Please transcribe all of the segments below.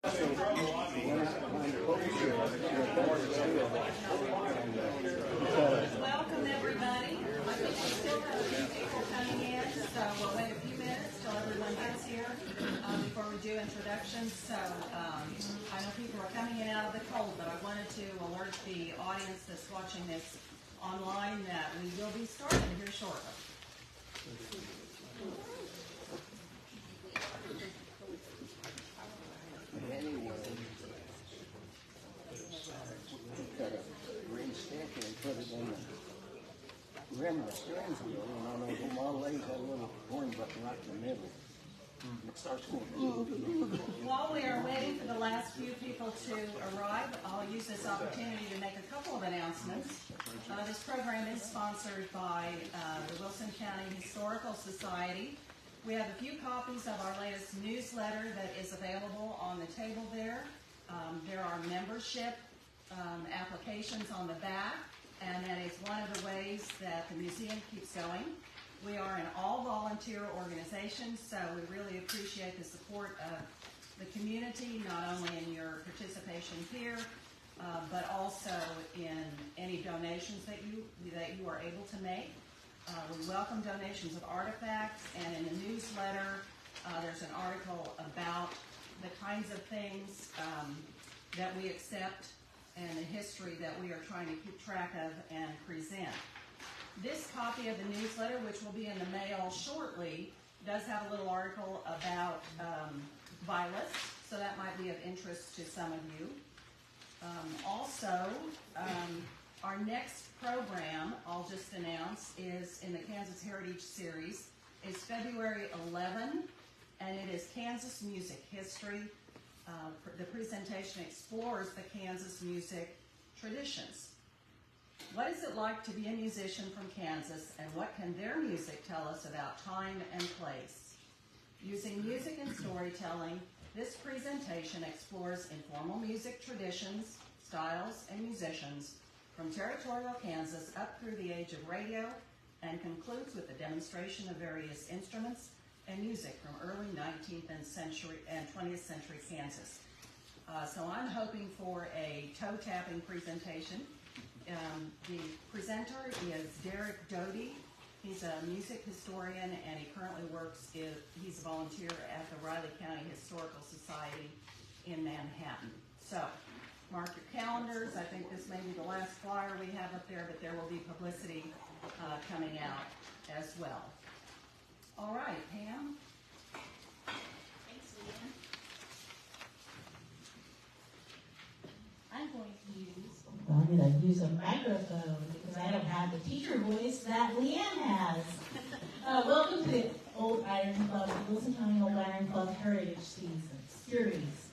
Welcome, everybody. I think we still have a few people coming in, so we'll wait a few minutes till everyone gets here before we do introductions. So I know people are coming in out of the cold, but I wanted to alert the audience that's watching this online that we will be starting here shortly. Cut a green stick and put it in the rim of the steering wheel, and on those Model A's had a little horn button right in the middle. And it starts going. While we are waiting for the last few people to arrive, I'll use this opportunity to make a couple of announcements. This program is sponsored by the Wilson County Historical Society. We have a few copies of our latest newsletter that is available on the table there. There are membership applications on the back, and that is one of the ways that the museum keeps going. We are an all-volunteer organization, so we really appreciate the support of the community, not only in your participation here, but also in any donations that you are able to make. We welcome donations of artifacts, and in the newsletter, there's an article about the kinds of things that we accept and the history that we are trying to keep track of and present. This copy of the newsletter, which will be in the mail shortly, does have a little article about Vilas, so that might be of interest to some of you. Our next program, I'll just announce, is in the Kansas Heritage Series. It's February 11, and it is Kansas Music History. The presentation explores the Kansas music traditions. What is it like to be a musician from Kansas, and what can their music tell us about time and place? Using music and storytelling, this presentation explores informal music traditions, styles, and musicians from territorial Kansas up through the age of radio, and concludes with a demonstration of various instruments and music from early 19th and 20th century Kansas. So I'm hoping for a toe-tapping presentation. The presenter is Derek Doty. He's a music historian, and he currently he's a volunteer at the Riley County Historical Society in Manhattan. So mark your calendars. I think this may be the last flyer we have up there, but there will be publicity coming out as well. All right, Pam. Thanks, Leanne. I'm going to use a microphone because I don't have the teacher voice that Leanne has. Welcome to the Old Iron Club, the Wilson County Old Iron Club Heritage Series.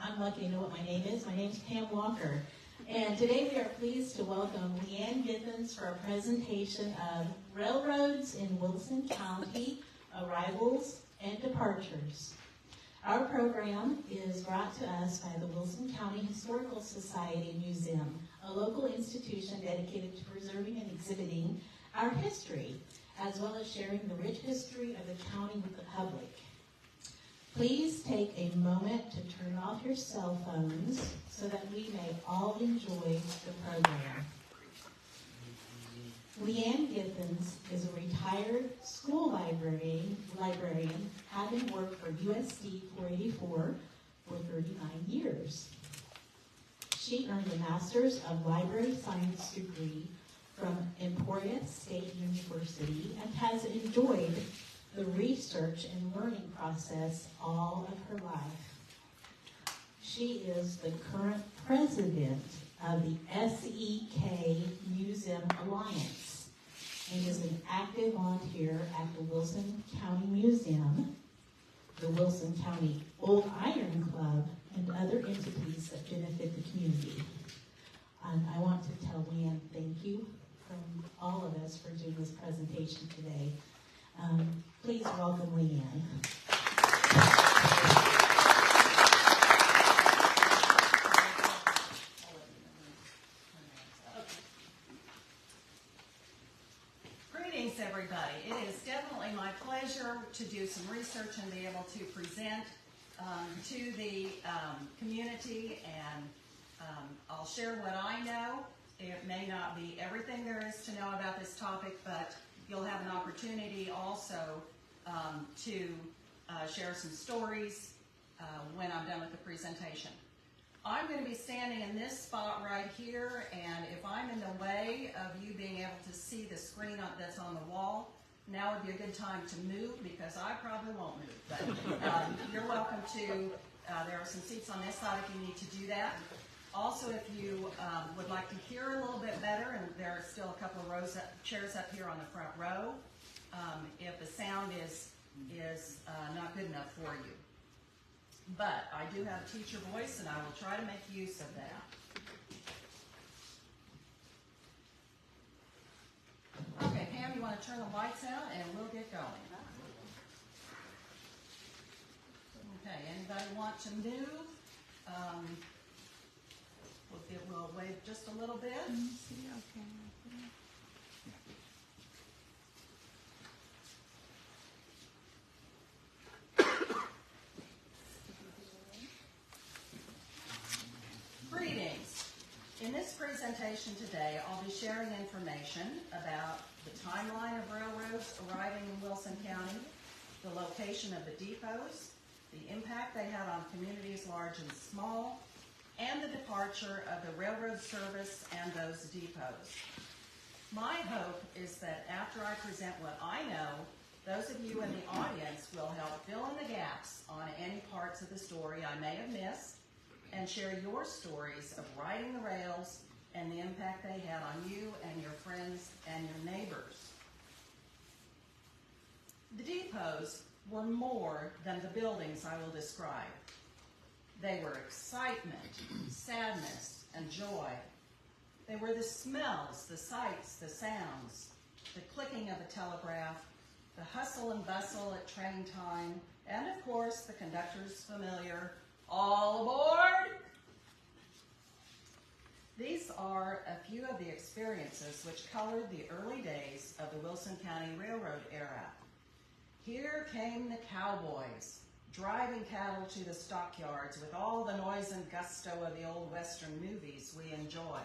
I'm lucky to know what my name is. My name is Pam Walker. And today we are pleased to welcome Leanne Githens for a presentation of Railroads in Wilson County, Arrivals and Departures. Our program is brought to us by the Wilson County Historical Society Museum, a local institution dedicated to preserving and exhibiting our history, as well as sharing the rich history of the county with the public. Please take a moment to turn off your cell phones so that we may all enjoy the program. Leanne Githens is a retired school librarian, having worked for USD 484 for 39 years. She earned a Master's of Library Science degree from Emporia State University and has enjoyed the research and learning process all of her life. She is the current president of the SEK Museum Alliance and is an active volunteer at the Wilson County Museum, the Wilson County Old Iron Club, and other entities that benefit the community. And I want to tell Leanne thank you from all of us for doing this presentation today. Please welcome Leanne. Greetings, everybody. It is definitely my pleasure to do some research and be able to present to the community, and I'll share what I know. It may not be everything there is to know about this topic, but you'll have an opportunity also to share some stories when I'm done with the presentation. I'm going to be standing in this spot right here, and if I'm in the way of you being able to see the screen that's on the wall, now would be a good time to move, because I probably won't move. But you're welcome to, there are some seats on this side if you need to do that. Also, if you would like to hear a little bit better, and there are still a couple of chairs up here on the front row, if the sound is not good enough for you. But I do have a teacher voice, and I will try to make use of that. Okay, Pam, you want to turn the lights out, and we'll get going. Okay, anybody want to move? We'll wait just a little bit. Greetings. In this presentation today, I'll be sharing information about the timeline of railroads arriving in Wilson County, the location of the depots, the impact they had on communities large and small, and the departure of the railroad service and those depots. My hope is that after I present what I know, those of you in the audience will help fill in the gaps on any parts of the story I may have missed, and share your stories of riding the rails and the impact they had on you and your friends and your neighbors. The depots were more than the buildings I will describe. They were excitement, sadness, and joy. They were the smells, the sights, the sounds, the clicking of a telegraph, the hustle and bustle at train time, and of course the conductor's familiar, "All aboard!" These are a few of the experiences which colored the early days of the Wilson County Railroad era. Here came the cowboys, driving cattle to the stockyards with all the noise and gusto of the old Western movies we enjoy.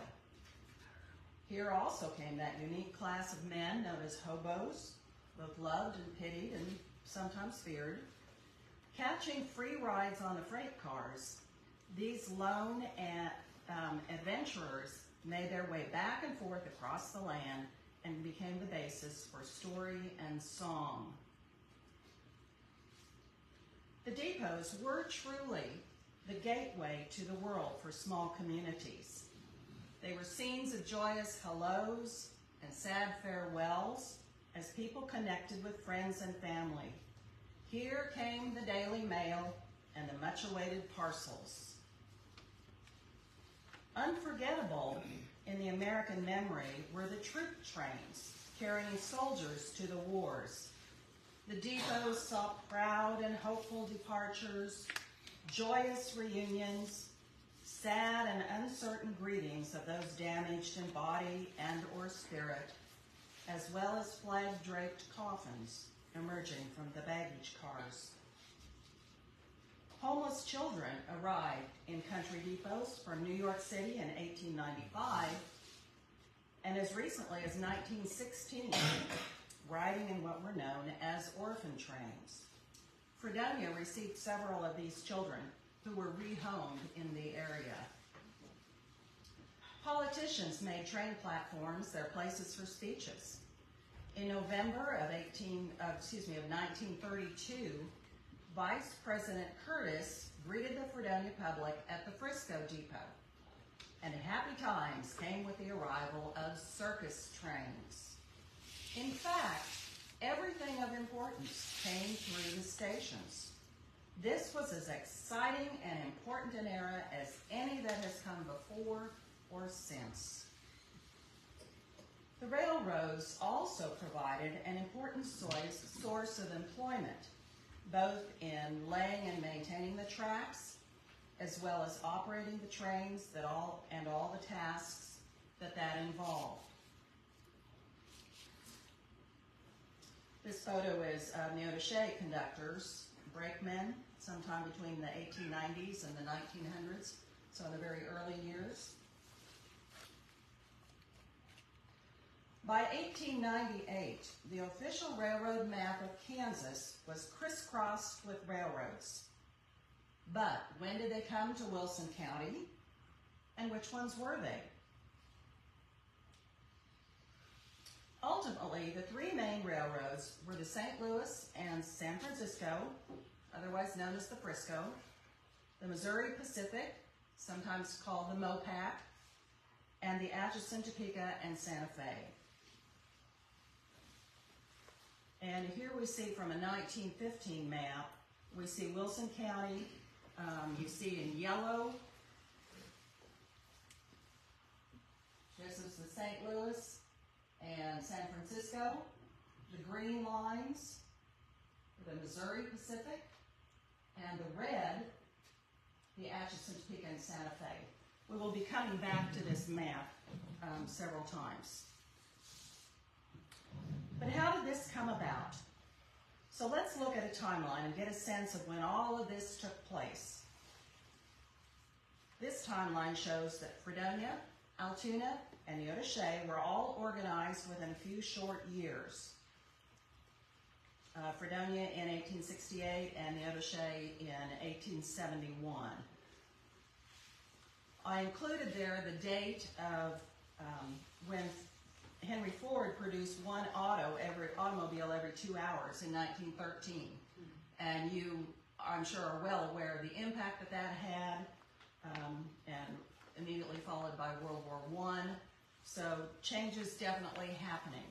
Here also came that unique class of men known as hobos, both loved and pitied and sometimes feared. Catching free rides on the freight cars, these lone adventurers made their way back and forth across the land and became the basis for story and song. The depots were truly the gateway to the world for small communities. They were scenes of joyous hellos and sad farewells as people connected with friends and family. Here came the daily mail and the much-awaited parcels. Unforgettable in the American memory were the troop trains carrying soldiers to the wars. The depots saw proud and hopeful departures, joyous reunions, sad and uncertain greetings of those damaged in body and or spirit, as well as flag-draped coffins emerging from the baggage cars. Homeless children arrived in country depots from New York City in 1895, and as recently as 1916, riding in what were known as orphan trains. Fredonia received several of these children who were rehomed in the area. Politicians made train platforms their places for speeches. In November of 1932, Vice President Curtis greeted the Fredonia public at the Frisco Depot, and happy times came with the arrival of circus trains. In fact, everything of importance came through the stations. This was as exciting and important an era as any that has come before or since. The railroads also provided an important source of employment, both in laying and maintaining the tracks, as well as operating the trains and all the tasks that involved. This photo is of Neodesha conductors brakemen sometime between the 1890s and the 1900s, so in the very early years. By 1898, the official railroad map of Kansas was crisscrossed with railroads. But when did they come to Wilson County, and which ones were they? Ultimately, the three main railroads were the St. Louis and San Francisco, otherwise known as the Frisco, the Missouri Pacific, sometimes called the MOPAC, and the Atchison, Topeka, and Santa Fe. And here we see from a 1915 map, we see Wilson County, you see in yellow, this is the St. Louis and San Francisco. The green lines, the Missouri Pacific, and the red, the Atchison, Topeka, and Santa Fe. We will be coming back to this map several times. But how did this come about? So let's look at a timeline and get a sense of when all of this took place. This timeline shows that Fredonia, Altoona, and Neodesha were all organized within a few short years. Fredonia in 1868 and Neodesha in 1871. I included there the date of when Henry Ford produced one automobile every 2 hours in 1913. And you, I'm sure, are well aware of the impact that that had, and immediately followed by World War I. So change is definitely happening.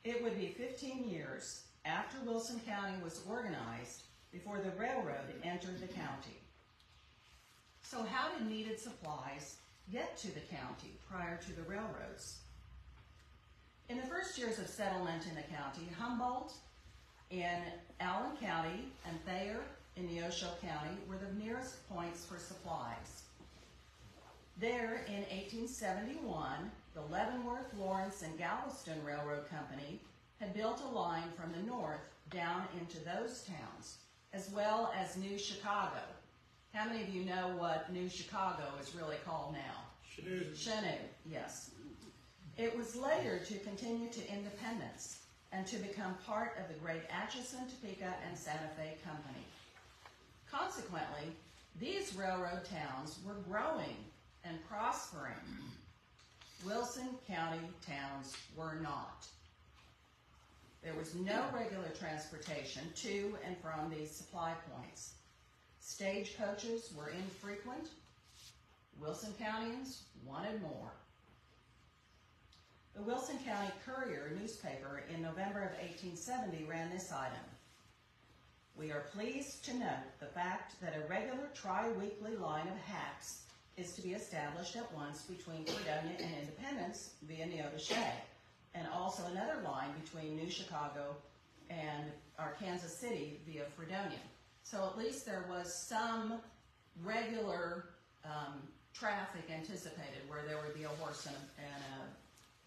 It would be 15 years after Wilson County was organized before the railroad entered the county. So how did needed supplies get to the county prior to the railroads? In the first years of settlement in the county, Humboldt in Allen County and Thayer in Neosho County were the nearest points for supplies. There, in 1871, the Leavenworth, Lawrence, and Galveston Railroad Company had built a line from the north down into those towns, as well as New Chicago. How many of you know what New Chicago is really called now? Cheney, yes. It was later to continue to independence and to become part of the great Atchison, Topeka, and Santa Fe Company. Consequently, these railroad towns were growing and prospering. Wilson County towns were not. There was no regular transportation to and from these supply points. Stagecoaches were infrequent. Wilson Countyans wanted more. The Wilson County Courier newspaper in November of 1870 ran this item. We are pleased to note the fact that a regular tri-weekly line of hacks is to be established at once between Fredonia and Independence via Neodesha, and also another line between New Chicago and Kansas City via Fredonia. So at least there was some regular traffic anticipated where there would be a horse and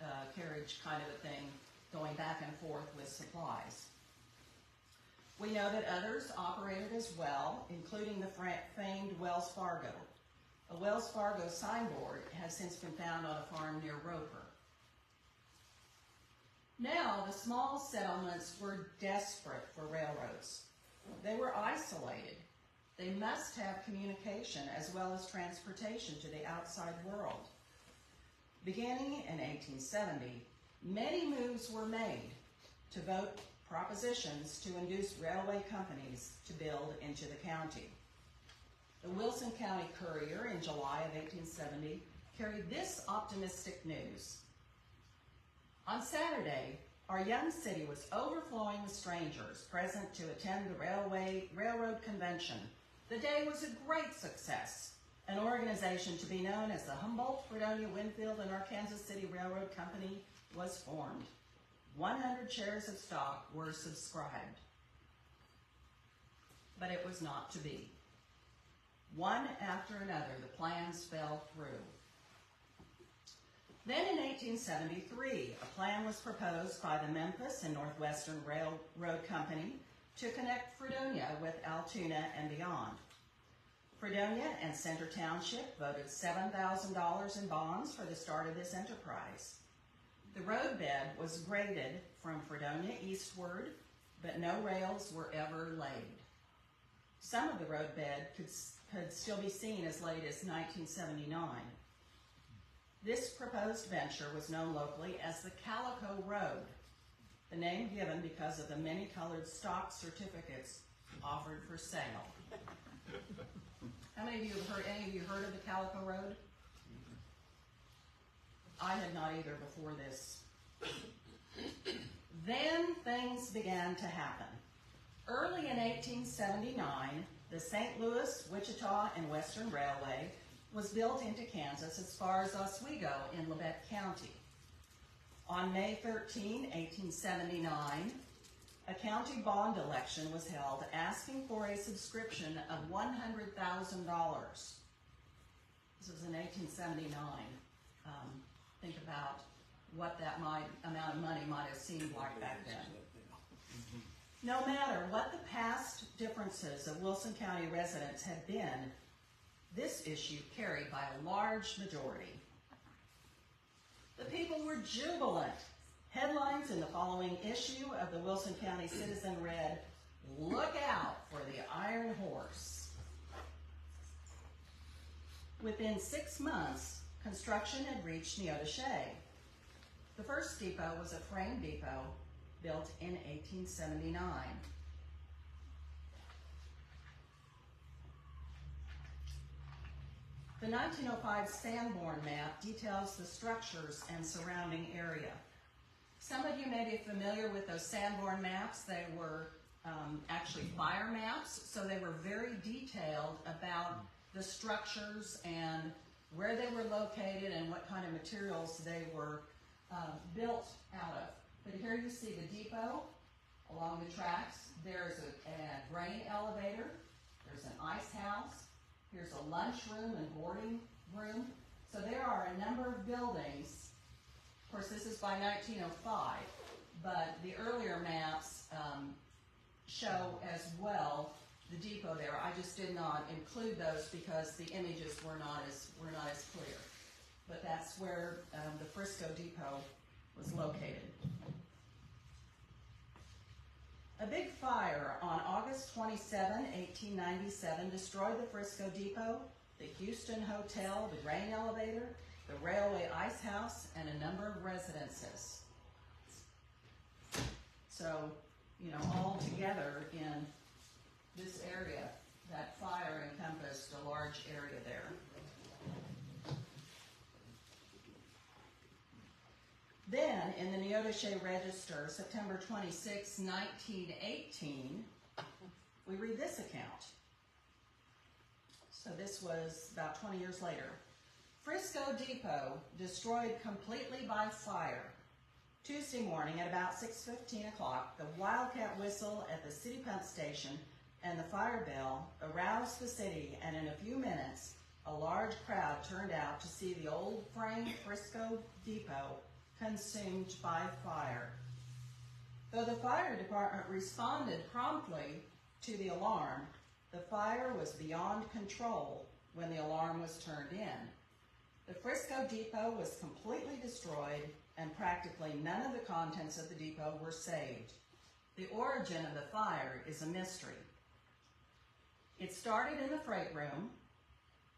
a carriage kind of a thing going back and forth with supplies. We know that others operated as well, including the famed Wells Fargo. A Wells Fargo signboard has since been found on a farm near Roper. Now, the small settlements were desperate for railroads. They were isolated. They must have communication as well as transportation to the outside world. Beginning in 1870, many moves were made to vote propositions to induce railway companies to build into the county. The Wilson County Courier in July of 1870 carried this optimistic news. On Saturday, our young city was overflowing with strangers present to attend the railroad convention. The day was a great success. An organization to be known as the Humboldt, Fredonia, Winfield, and Arkansas City Railroad Company was formed. 100 shares of stock were subscribed. But it was not to be. One after another, the plans fell through. Then in 1873, a plan was proposed by the Memphis and Northwestern Railroad Company to connect Fredonia with Altoona and beyond. Fredonia and Center Township voted $7,000 in bonds for the start of this enterprise. The roadbed was graded from Fredonia eastward, but no rails were ever laid. Some of the roadbed could still be seen as late as 1979. This proposed venture was known locally as the Calico Road, the name given because of the many colored stock certificates offered for sale. How many of you have heard, any of you heard of the Calico Road? I had not either before this. Then things began to happen. Early in 1879, the St. Louis, Wichita, and Western Railway was built into Kansas as far as Oswego in Labette County. On May 13, 1879, a county bond election was held asking for a subscription of $100,000. This was in 1879. Think about what that amount of money might have seemed like back then. No matter what the past differences of Wilson County residents had been, this issue carried by a large majority. The people were jubilant. Headlines in the following issue of the Wilson County Citizen read, "Look out for the Iron Horse." Within 6 months, construction had reached Neodesha. The first depot was a frame depot built in 1879. The 1905 Sanborn map details the structures and surrounding area. Some of you may be familiar with those Sanborn maps. They were actually fire maps, so they were very detailed about the structures and where they were located and what kind of materials they were built out of. But here you see the depot along the tracks. There's a grain elevator. There's an ice house. Here's a lunchroom and boarding room. So there are a number of buildings. Of course, this is by 1905, but the earlier maps show as well the depot there. I just did not include those because the images were not as clear. But that's where the Frisco Depot was located. A big fire on August 27, 1897 destroyed the Frisco Depot, the Houston Hotel, the grain elevator, the railway ice house, and a number of residences. So, you know, all together in this area, that fire encompassed a large area there. Then, in the Neodesha Register, September 26, 1918, we read this account. So this was about 20 years later. Frisco Depot destroyed completely by fire. Tuesday morning at about 6:15 o'clock, the wildcat whistle at the city pump station and the fire bell aroused the city, and in a few minutes, a large crowd turned out to see the old frame Frisco Depot consumed by fire. Though the fire department responded promptly to the alarm, the fire was beyond control when the alarm was turned in. The Frisco Depot was completely destroyed, and practically none of the contents of the depot were saved. The origin of the fire is a mystery. It started in the freight room,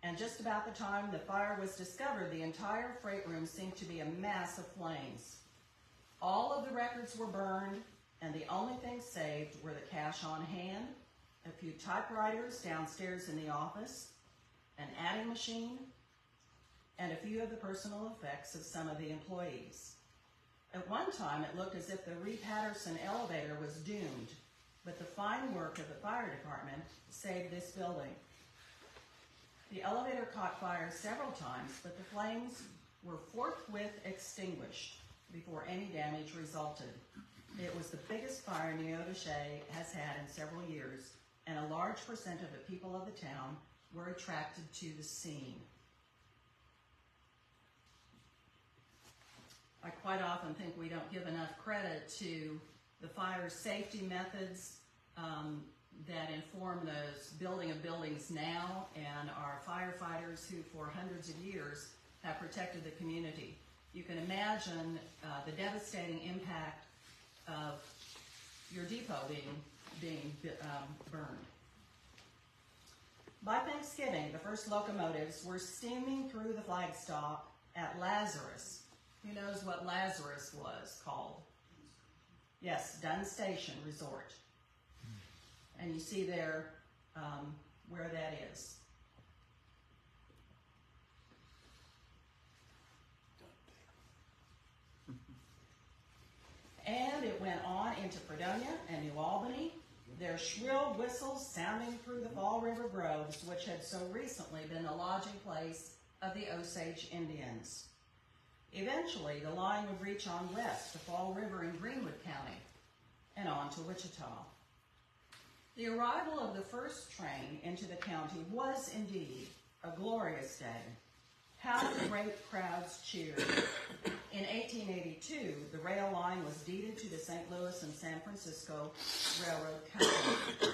and just about the time the fire was discovered, the entire freight room seemed to be a mass of flames. All of the records were burned, and the only things saved were the cash on hand, a few typewriters downstairs in the office, an adding machine, and a few of the personal effects of some of the employees. At one time, it looked as if the Reed Patterson elevator was doomed, but the fine work of the fire department saved this building. The elevator caught fire several times, but the flames were forthwith extinguished before any damage resulted. It was the biggest fire Neodesha has had in several years, and a large percent of the people of the town were attracted to the scene. I quite often think we don't give enough credit to the fire safety methods that inform those building of buildings now, and our firefighters who for hundreds of years have protected the community. You can imagine the devastating impact of your depot being burned. By Thanksgiving, the first locomotives were steaming through the flag stop at Lazarus. Who knows what Lazarus was called? Yes, Dunn Station Resort. And you see there where that is. And it went on into Fredonia and New Albany, their shrill whistles sounding through the Fall River groves, which had so recently been the lodging place of the Osage Indians. Eventually, the line would reach on west to Fall River in Greenwood County and on to Wichita. The arrival of the first train into the county was indeed a glorious day. How great crowds cheered. In 1882, the rail line was deeded to the St. Louis and San Francisco Railroad Company.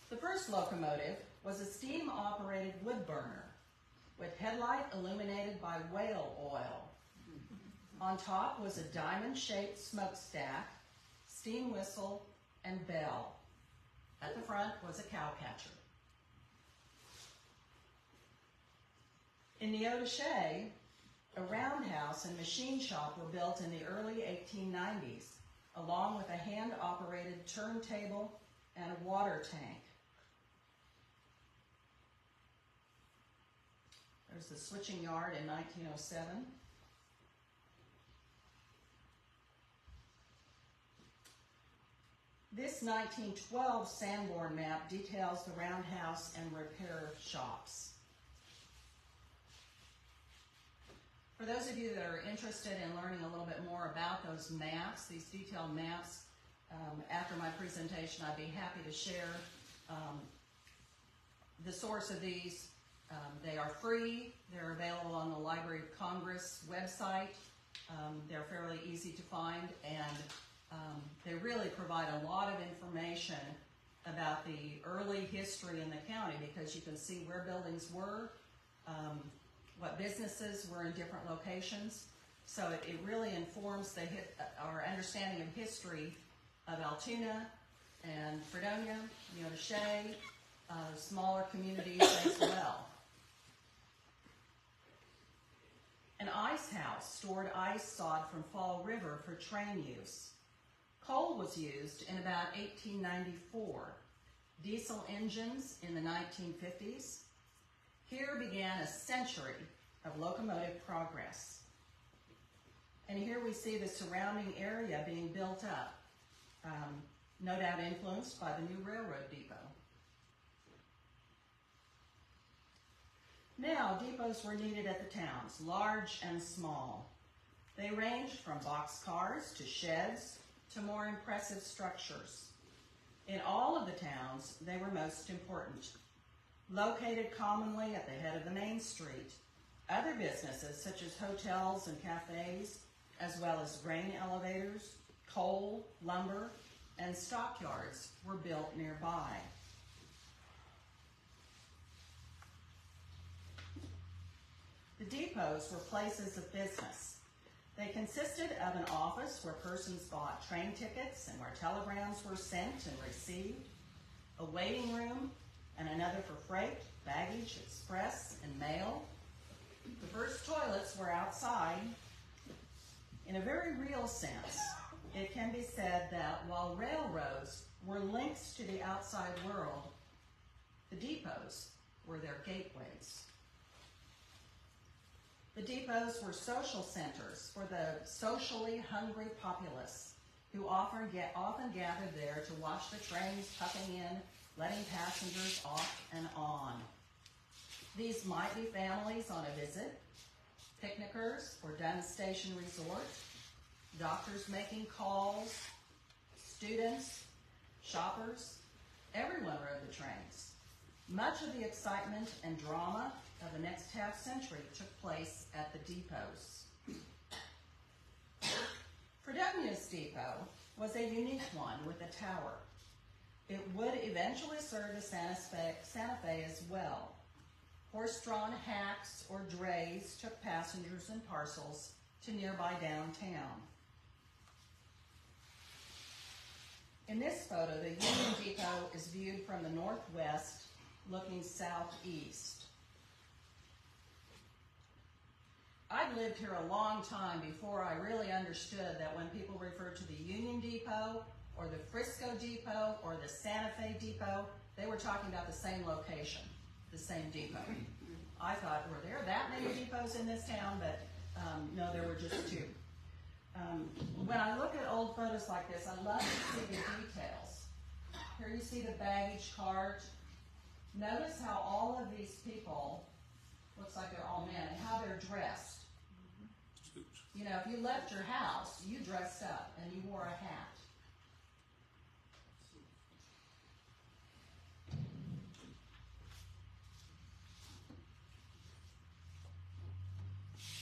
The first locomotive was a steam-operated wood burner with headlight illuminated by whale oil. On top was a diamond-shaped smokestack, steam whistle, and bell. At the front was a cowcatcher. In Neodesha, a roundhouse and machine shop were built in the early 1890s, along with a hand-operated turntable and a water tank. There's the switching yard in 1907. This 1912 Sanborn map details the roundhouse and repair shops. For those of you that are interested in learning a little bit more about those maps, these detailed maps, after my presentation, I'd be happy to share the source of these. They are free. They're available on the Library of Congress website. They're fairly easy to find, and they really provide a lot of information about the early history in the county, because you can see where buildings were, what businesses were in different locations. So it really informs our understanding of history of Altoona and Fredonia, Neodesha, smaller communities as well. An ice house stored ice sod from Fall River for train use. Coal was used in about 1894. Diesel engines in the 1950s. Here began a century of locomotive progress. And here we see the surrounding area being built up, no doubt influenced by the new railroad depot. Now, depots were needed at the towns, large and small. They ranged from boxcars to sheds to more impressive structures. In all of the towns, they were most important. Located commonly at the head of the main street, other businesses such as hotels and cafes, as well as grain elevators, coal, lumber, and stockyards were built nearby. The depots were places of business. They consisted of an office where persons bought train tickets and where telegrams were sent and received, a waiting room, and another for freight, baggage, express, and mail. The first toilets were outside. In a very real sense, it can be said that while railroads were links to the outside world, the depots were their gateways. The depots were social centers for the socially hungry populace who often gathered there to watch the trains puffing in, letting passengers off and on. These might be families on a visit, picnickers for Dunn Station Resort, doctors making calls, students, shoppers. Everyone rode the trains. Much of the excitement and drama of the next half century took place at the depots. Fredonia's depot was a unique one with a tower. It would eventually serve the Santa Fe as well. Horse-drawn hacks or drays took passengers and parcels to nearby downtown. In this photo, the Union Depot is viewed from the northwest, looking southeast. I've lived here a long time before I really understood that when people referred to the Union Depot or the Frisco Depot or the Santa Fe Depot, they were talking about the same location, the same depot. I thought, were there that many depots in this town? But no, there were just two. When I look at old photos like this, I love to see the details. Here you see the baggage cart. Notice how all of these people, looks like they're all men, and how they're dressed. You know, if you left your house, you dressed up and you wore a hat.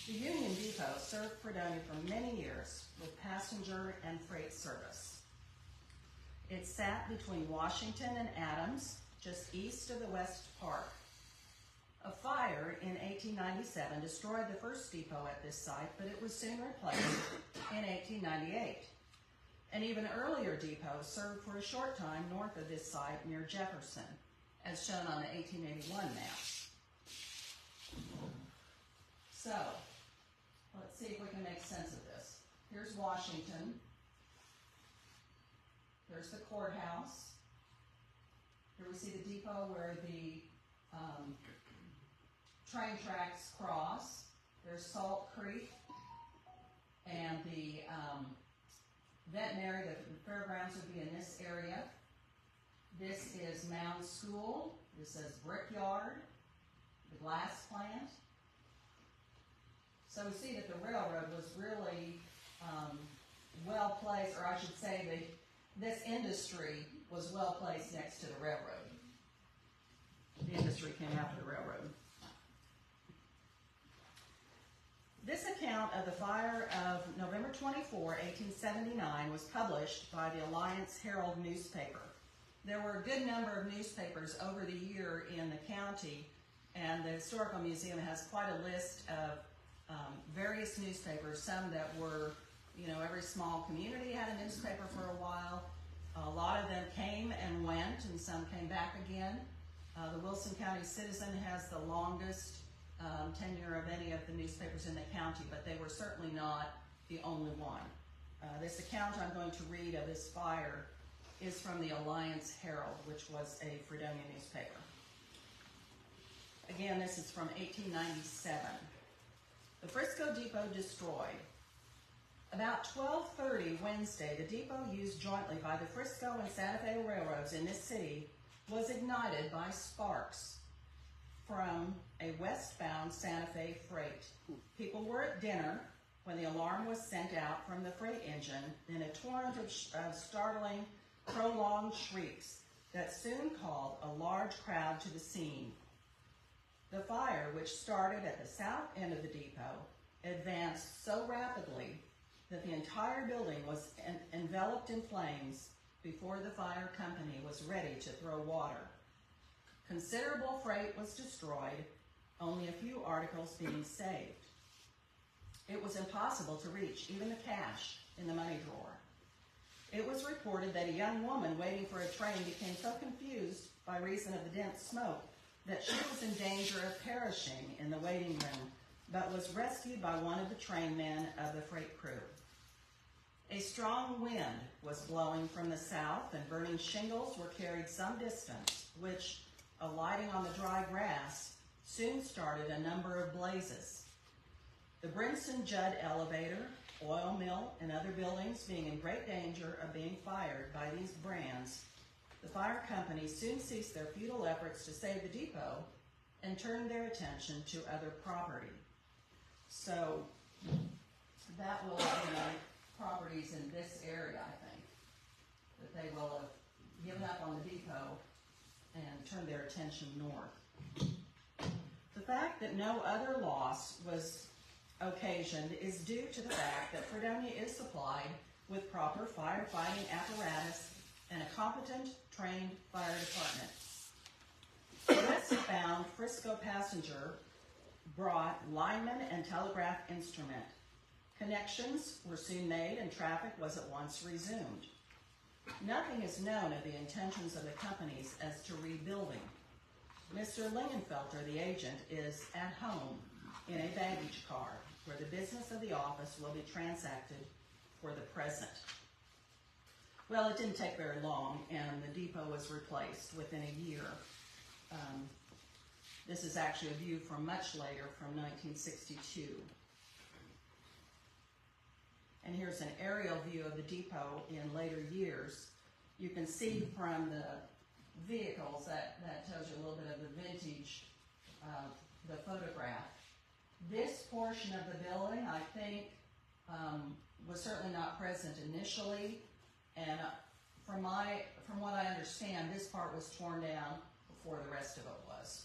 The Union Depot served Fredonia for many years with passenger and freight service. It sat between Washington and Adams, just east of the West Park. A fire in 1897 destroyed the first depot at this site, but it was soon replaced in 1898. An even earlier depot served for a short time north of this site near Jefferson, as shown on the 1881 map. So, let's see if we can make sense of this. Here's Washington. There's the courthouse. Here we see the depot where the train tracks cross. There's Salt Creek and the veterinary, the fairgrounds would be in this area. This is Mound School. This is Brickyard, the glass plant. So we see that the railroad was really well placed, or I should say this industry was well placed next to the railroad. The industry came after the railroad. This account of the fire of November 24, 1879 was published by the Alliance Herald newspaper. There were a good number of newspapers over the year in the county, and the Historical Museum has quite a list of various newspapers, some that were, you know, every small community had a newspaper for a while. A lot of them came and went, and some came back again. The Wilson County Citizen has the longest tenure of any of the newspapers in the county, but they were certainly not the only one. This account I'm going to read of this fire is from the Alliance Herald, which was a Fredonia newspaper. Again, this is from 1897. The Frisco Depot destroyed. About 12:30 Wednesday, the depot used jointly by the Frisco and Santa Fe railroads in this city was ignited by sparks from a westbound Santa Fe freight. People were at dinner when the alarm was sent out from the freight engine, then a torrent of startling, prolonged shrieks that soon called a large crowd to the scene. The fire, which started at the south end of the depot, advanced so rapidly that the entire building was enveloped in flames before the fire company was ready to throw water. Considerable freight was destroyed, only a few articles being saved. It was impossible to reach even the cash in the money drawer. It was reported that a young woman waiting for a train became so confused by reason of the dense smoke that she was in danger of perishing in the waiting room, but was rescued by one of the trainmen of the freight crew. A strong wind was blowing from the south, and burning shingles were carried some distance, which, alighting on the dry grass, soon started a number of blazes. The Brinson Judd elevator, oil mill, and other buildings being in great danger of being fired by these brands, the fire company soon ceased their futile efforts to save the depot and turned their attention to other property. So that will be properties in this area, I think, that they will have given up on the depot and turned their attention north. The fact that no other loss was occasioned is due to the fact that Fredonia is supplied with proper firefighting apparatus and a competent, trained fire department. The westbound Frisco passenger brought lineman and telegraph instrument. Connections were soon made and traffic was at once resumed. Nothing is known of the intentions of the companies as to rebuilding. Mr. Lingenfelter, the agent, is at home in a baggage car where the business of the office will be transacted for the present. Well, it didn't take very long, and the depot was replaced within a year. This is actually a view from much later, from 1962. And here's an aerial view of the depot in later years. You can see from the vehicles, that tells you a little bit of the vintage of the photograph. This portion of the building, I think, was certainly not present initially, and from what I understand, this part was torn down before the rest of it was.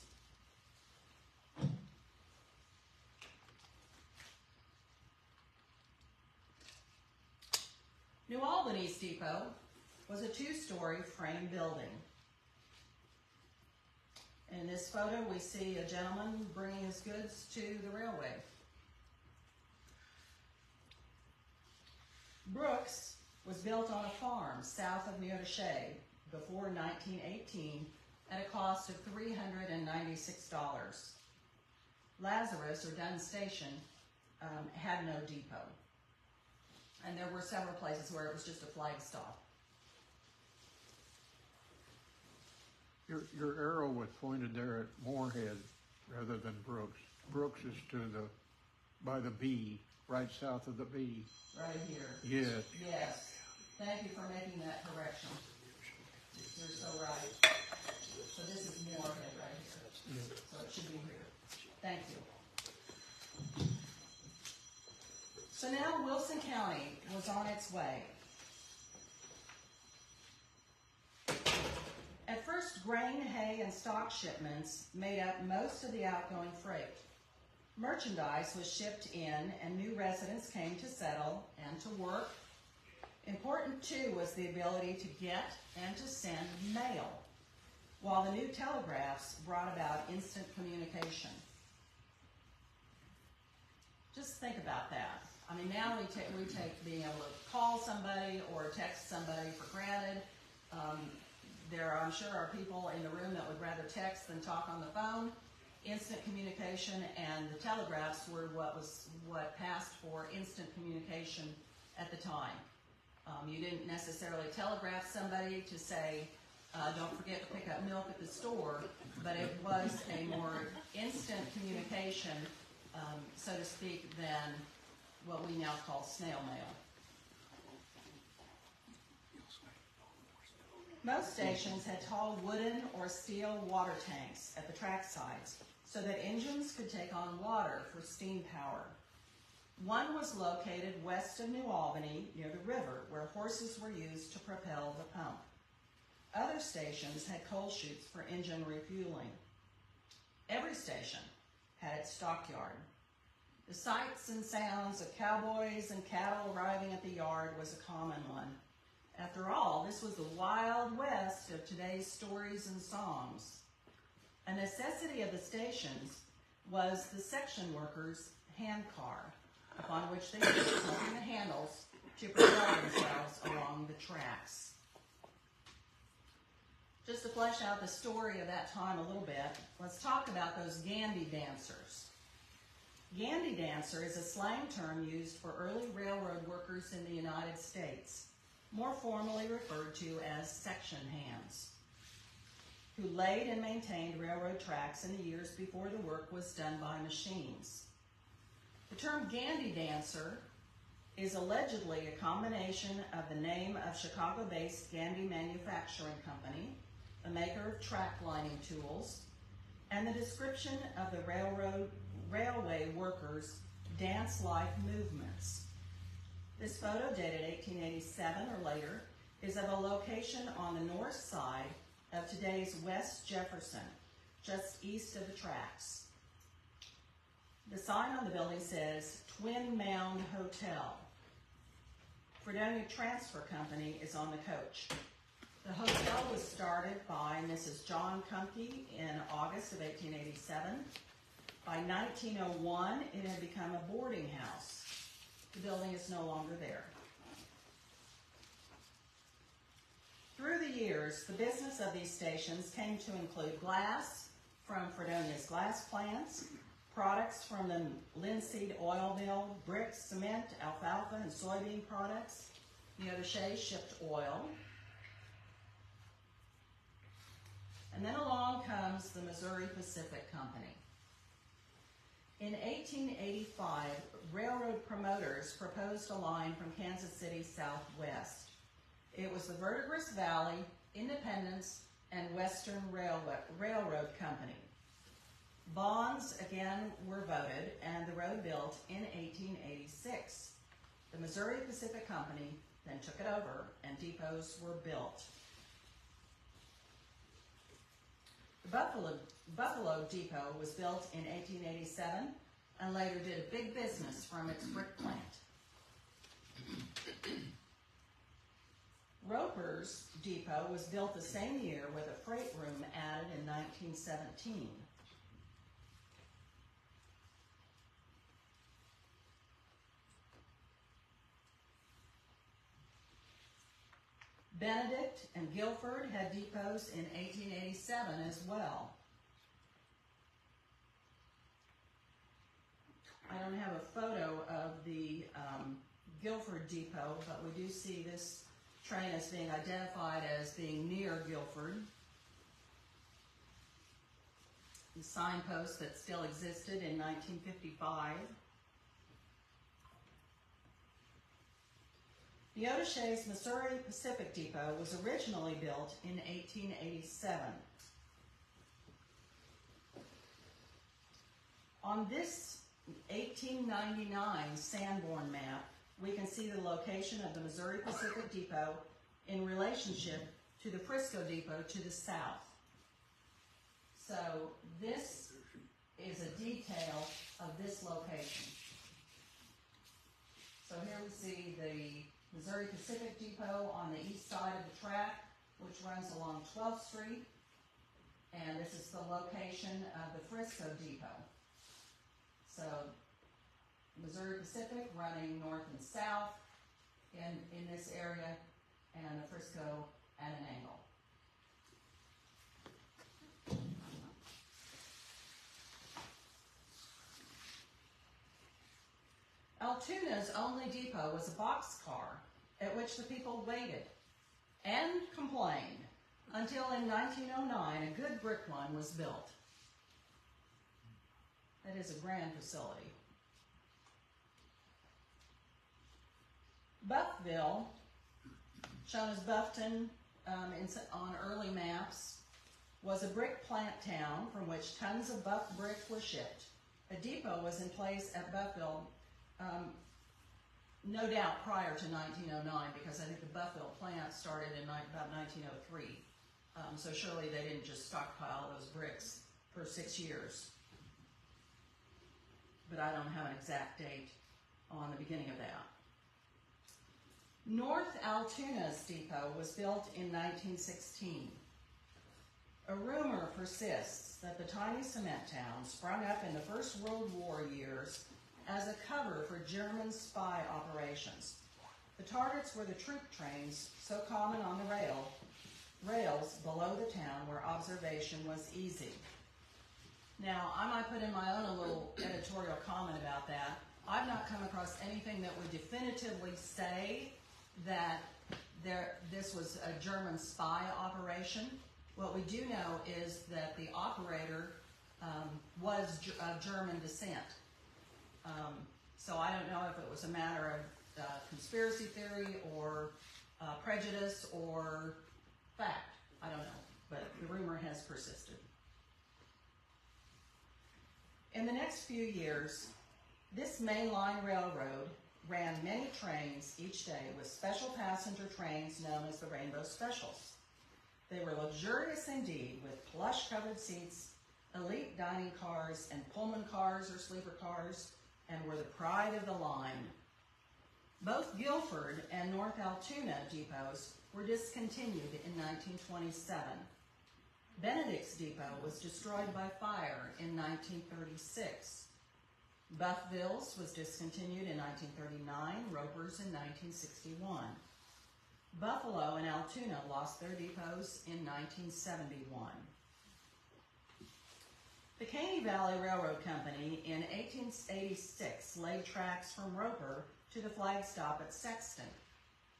New Albany's depot was a two-story frame building. In this photo, we see a gentleman bringing his goods to the railway. Brooks was built on a farm south of Neodesha before 1918 at a cost of $396. Lazarus, or Dunn Station, had no depot. And there were several places where it was just a flag stop. Your arrow was pointed there at Moorhead rather than Brooks. Brooks is by the B, right south of the B. Right here. Yes. Yes. Thank you for making that correction. You're so right. So this is Moorhead right here. Yes. So it should be here. Thank you. So now Wilson County was on its way. At first, grain, hay, and stock shipments made up most of the outgoing freight. Merchandise was shipped in, and new residents came to settle and to work. Important, too, was the ability to get and to send mail, while the new telegraphs brought about instant communication. Just think about that. I mean, now we take being able to call somebody or text somebody for granted. There, I'm sure, are people in the room that would rather text than talk on the phone. Instant communication and the telegraphs were what passed for instant communication at the time. You didn't necessarily telegraph somebody to say, don't forget to pick up milk at the store, but it was a more instant communication, so to speak, than what we now call snail mail. Most stations had tall wooden or steel water tanks at the track sides so that engines could take on water for steam power. One was located west of New Albany near the river where horses were used to propel the pump. Other stations had coal chutes for engine refueling. Every station had its stockyard. The sights and sounds of cowboys and cattle arriving at the yard was a common one. After all, this was the Wild West of today's stories and songs. A necessity of the stations was the section workers' hand car, upon which they used holding the handles to propel themselves along the tracks. Just to flesh out the story of that time a little bit, let's talk about those Gandy dancers. Gandy dancer is a slang term used for early railroad workers in the United States, more formally referred to as section hands, who laid and maintained railroad tracks in the years before the work was done by machines. The term Gandy dancer is allegedly a combination of the name of Chicago-based Gandy Manufacturing Company, a maker of track lining tools, and the description of the railway workers' dance-like movements. This photo, dated 1887 or later, is of a location on the north side of today's West Jefferson, just east of the tracks. The sign on the building says Twin Mound Hotel. Fredonia Transfer Company is on the coach. The hotel was started by Mrs. John Kumpke in August of 1887. By 1901, it had become a boarding house. The building is no longer there. Through the years, the business of these stations came to include glass from Fredonia's glass plants, products from the linseed oil mill, bricks, cement, alfalfa, and soybean products. Neodesha shipped oil. And then along comes the Missouri Pacific Company. In 1885, railroad promoters proposed a line from Kansas City southwest. It was the Verdigris Valley, Independence, and Western Railroad Company. Bonds again were voted and the road built in 1886. The Missouri Pacific Company then took it over and depots were built. The Buffalo Depot was built in 1887 and later did a big business from its brick plant. Roper's Depot was built the same year with a freight room added in 1917. Benedict and Guilford had depots in 1887 as well. I don't have a photo of the Guilford Depot, but we do see this train as being identified as being near Guilford. The signpost that still existed in 1955. Neodesha's Missouri Pacific Depot was originally built in 1887. On this 1899 Sanborn map, we can see the location of the Missouri Pacific Depot in relationship to the Frisco Depot to the south. So this is a detail of this location. So here we see the Missouri Pacific Depot on the east side of the track, which runs along 12th Street, and this is the location of the Frisco Depot. So Missouri Pacific running north and south in this area, and the Frisco at an angle. Altoona's only depot was a boxcar at which the people waited and complained until in 1909 a good brick one was built. That is a grand facility. Buffville, shown as Buffton on early maps, was a brick plant town from which tons of buff brick were shipped. A depot was in place at Buffville, no doubt prior to 1909, because I think the Buffville plant started in about 1903. So surely they didn't just stockpile those bricks for 6 years. But I don't have an exact date on the beginning of that. North Altoona's depot was built in 1916. A rumor persists that the tiny cement town sprung up in the First World War years as a cover for German spy operations. The targets were the troop trains, so common on the rails below the town where observation was easy. Now, I might put in my own a little editorial comment about that. I've not come across anything that would definitively say that this was a German spy operation. What we do know is that the operator was of German descent. So I don't know if it was a matter of conspiracy theory or prejudice or fact. I don't know, but the rumor has persisted. In the next few years, this mainline railroad ran many trains each day with special passenger trains known as the Rainbow Specials. They were luxurious indeed, with plush-covered seats, elite dining cars and Pullman cars or sleeper cars, and were the pride of the line. Both Guilford and North Altoona depots were discontinued in 1927. Benedict's depot was destroyed by fire in 1936. Buffville's was discontinued in 1939, Roper's in 1961. Buffalo and Altoona lost their depots in 1971. The Caney Valley Railroad Company in 1886 laid tracks from Roper to the flag stop at Sexton,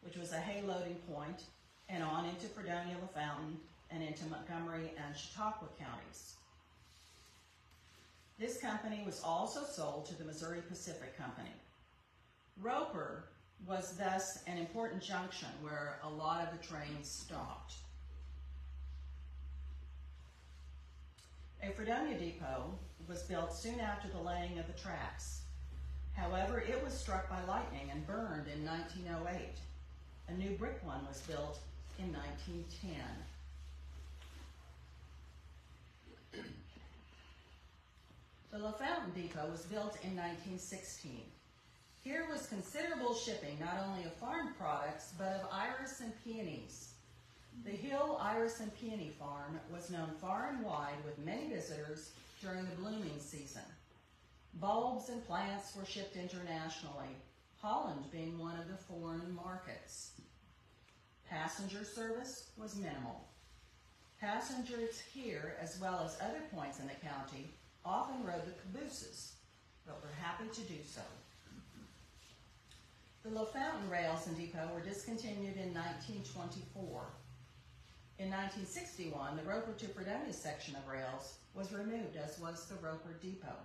which was a hay loading point, and on into Fredonia, LaFountain, and into Montgomery and Chautauqua counties. This company was also sold to the Missouri Pacific Company. Roper was thus an important junction where a lot of the trains stopped. A Fredonia depot was built soon after the laying of the tracks. However, it was struck by lightning and burned in 1908. A new brick one was built in 1910. The LaFountain Depot was built in 1916. Here was considerable shipping, not only of farm products, but of iris and peonies. The Hill Iris and Peony Farm was known far and wide with many visitors during the blooming season. Bulbs and plants were shipped internationally, Holland being one of the foreign markets. Passenger service was minimal. Passengers here, as well as other points in the county, often rode the cabooses, but were happy to do so. The LaFountain Rails and Depot were discontinued in 1924. In 1961, the Roper to Fredonia section of rails was removed, as was the Roper Depot.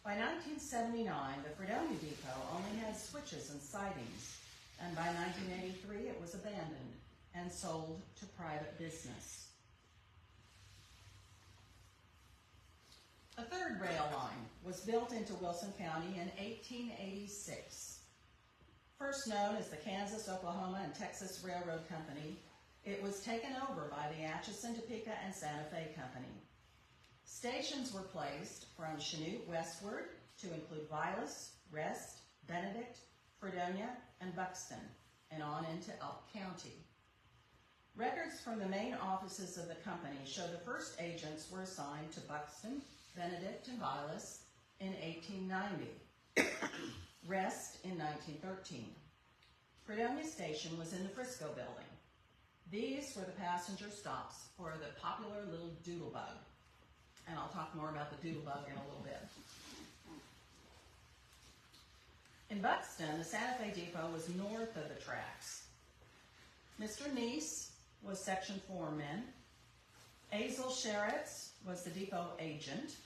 By 1979, the Fredonia Depot only had switches and sidings, and by 1983 it was abandoned and sold to private business. A third rail line was built into Wilson County in 1886. First known as the Kansas, Oklahoma, and Texas Railroad Company, it was taken over by the Atchison, Topeka, and Santa Fe Company. Stations were placed from Chanute westward to include Vilas, Rest, Benedict, Fredonia, and Buxton, and on into Elk County. Records from the main offices of the company show the first agents were assigned to Buxton, Benedict, and Vilas in 1890, Rest in 1913. Fredonia Station was in the Frisco building. These were the passenger stops for the popular little Doodlebug, and I'll talk more about the Doodlebug in a little bit. In Buxton, the Santa Fe Depot was north of the tracks. Mr. Neese was section foreman. Azel Sheretz was the depot agent.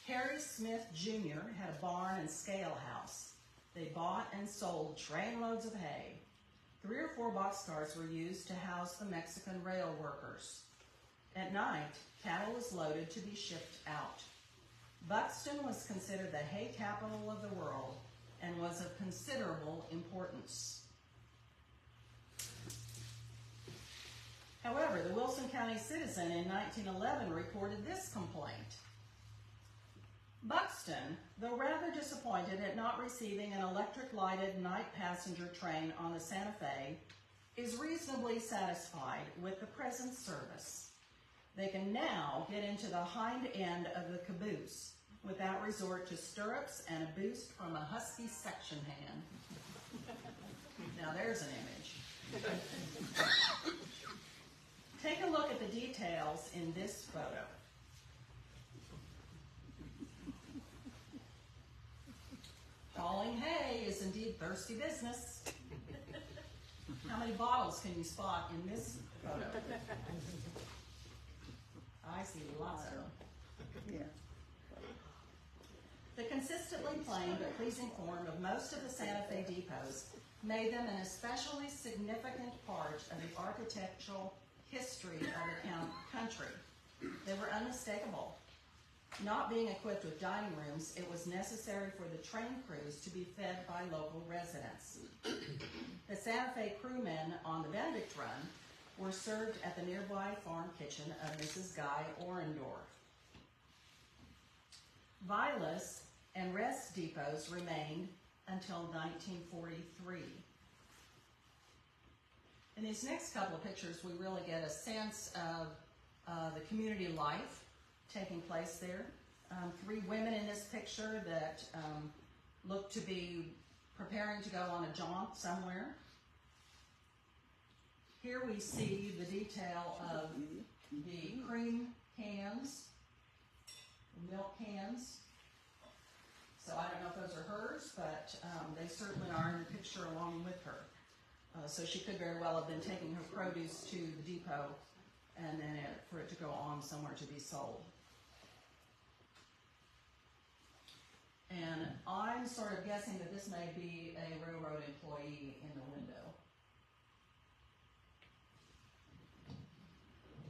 Harry Smith Jr. had a barn and scale house. They bought and sold trainloads of hay. 3 or 4 boxcars were used to house the Mexican rail workers. At night, cattle was loaded to be shipped out. Buxton was considered the hay capital of the world and was of considerable importance. However, the Wilson County Citizen in 1911 reported this complaint. Buxton, though rather disappointed at not receiving an electric-lighted night passenger train on the Santa Fe, is reasonably satisfied with the present service. They can now get into the hind end of the caboose without resort to stirrups and a boost from a husky section hand. Now there's an image. Take a look at the details in this photo. Hauling hay is indeed thirsty business. How many bottles can you spot in this photo? I see lots of them. Yeah. The consistently plain but pleasing form of most of the Santa Fe depots made them an especially significant part of the architectural history of the country. They were unmistakable. Not being equipped with dining rooms, it was necessary for the train crews to be fed by local residents. The Santa Fe crewmen on the Benedict run were served at the nearby farm kitchen of Mrs. Guy Orendorff. Vilas and rest depots remained until 1943. In these next couple of pictures, we really get a sense of the community life taking place there. Three women in this picture that look to be preparing to go on a jaunt somewhere. Here we see the detail of the cream cans, milk cans. So I don't know if those are hers, but they certainly are in the picture along with her. So she could very well have been taking her produce to the depot and then for it to go on somewhere to be sold. And I'm sort of guessing that this may be a railroad employee in the window.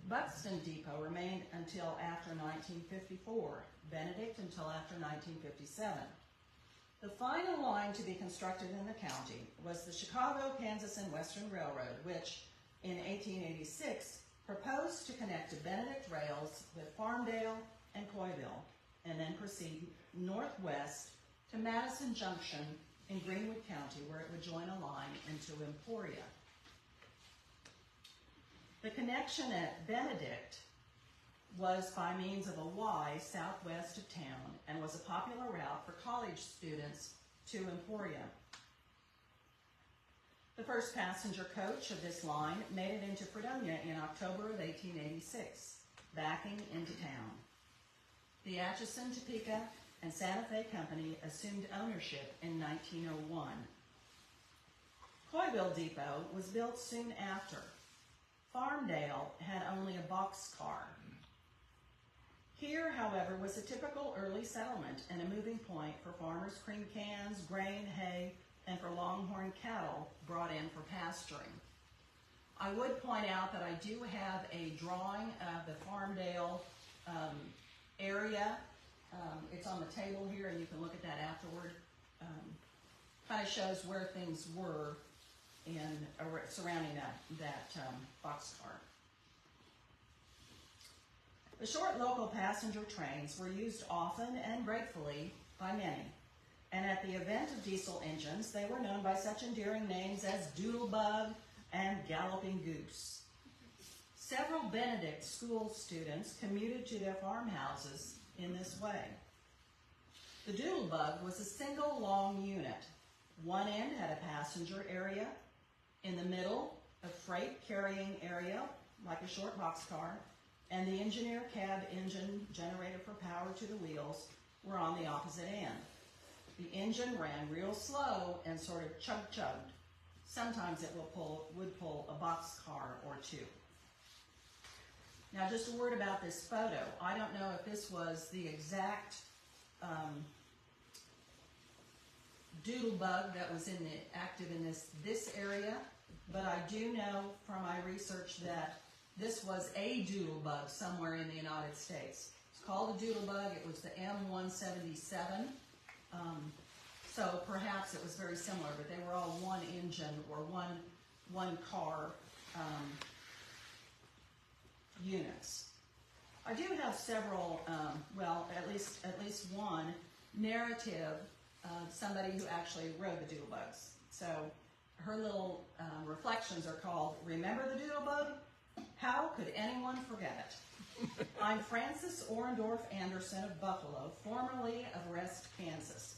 Buxton Depot remained until after 1954, Benedict until after 1957. The final line to be constructed in the county was the Chicago, Kansas, and Western Railroad, which in 1886 proposed to connect to Benedict Rails with Farmdale and Coyville, and then proceed northwest to Madison Junction in Greenwood County, where it would join a line into Emporia. The connection at Benedict was by means of a Y southwest of town and was a popular route for college students to Emporia. The first passenger coach of this line made it into Fredonia in October of 1886, backing into town. The Atchison, Topeka, and Santa Fe Company assumed ownership in 1901. Coyville Depot was built soon after. Farmdale had only a boxcar. Here, however, was a typical early settlement and a moving point for farmers' cream cans, grain, hay, and for longhorn cattle brought in for pasturing. I would point out that I do have a drawing of the Farmdale area. It's on the table here, and you can look at that afterward. Kind of shows where things were surrounding that boxcar. The short local passenger trains were used often and gratefully by many, and at the event of diesel engines, they were known by such endearing names as Doodlebug and Galloping Goose. Several Benedict school students commuted to their farmhouses in this way. The Doodlebug was a single long unit. One end had a passenger area. In the middle, a freight carrying area, like a short boxcar, and the engineer cab engine generator for power to the wheels were on the opposite end. The engine ran real slow and sort of chug-chugged. Sometimes it would pull a boxcar or two. Now, just a word about this photo. I don't know if this was the exact Doodlebug that was active in this area, but I do know from my research that this was a Doodlebug somewhere in the United States. It's called a Doodlebug. It was the M177. So perhaps it was very similar, but they were all one engine or one car units. I do have several, well, at least one narrative of somebody who actually rode the Doodlebugs. So her little reflections are called, "Remember the Doodlebug? How could anyone forget it?" I'm Frances Orendorff Anderson of Buffalo, formerly of Rest, Kansas.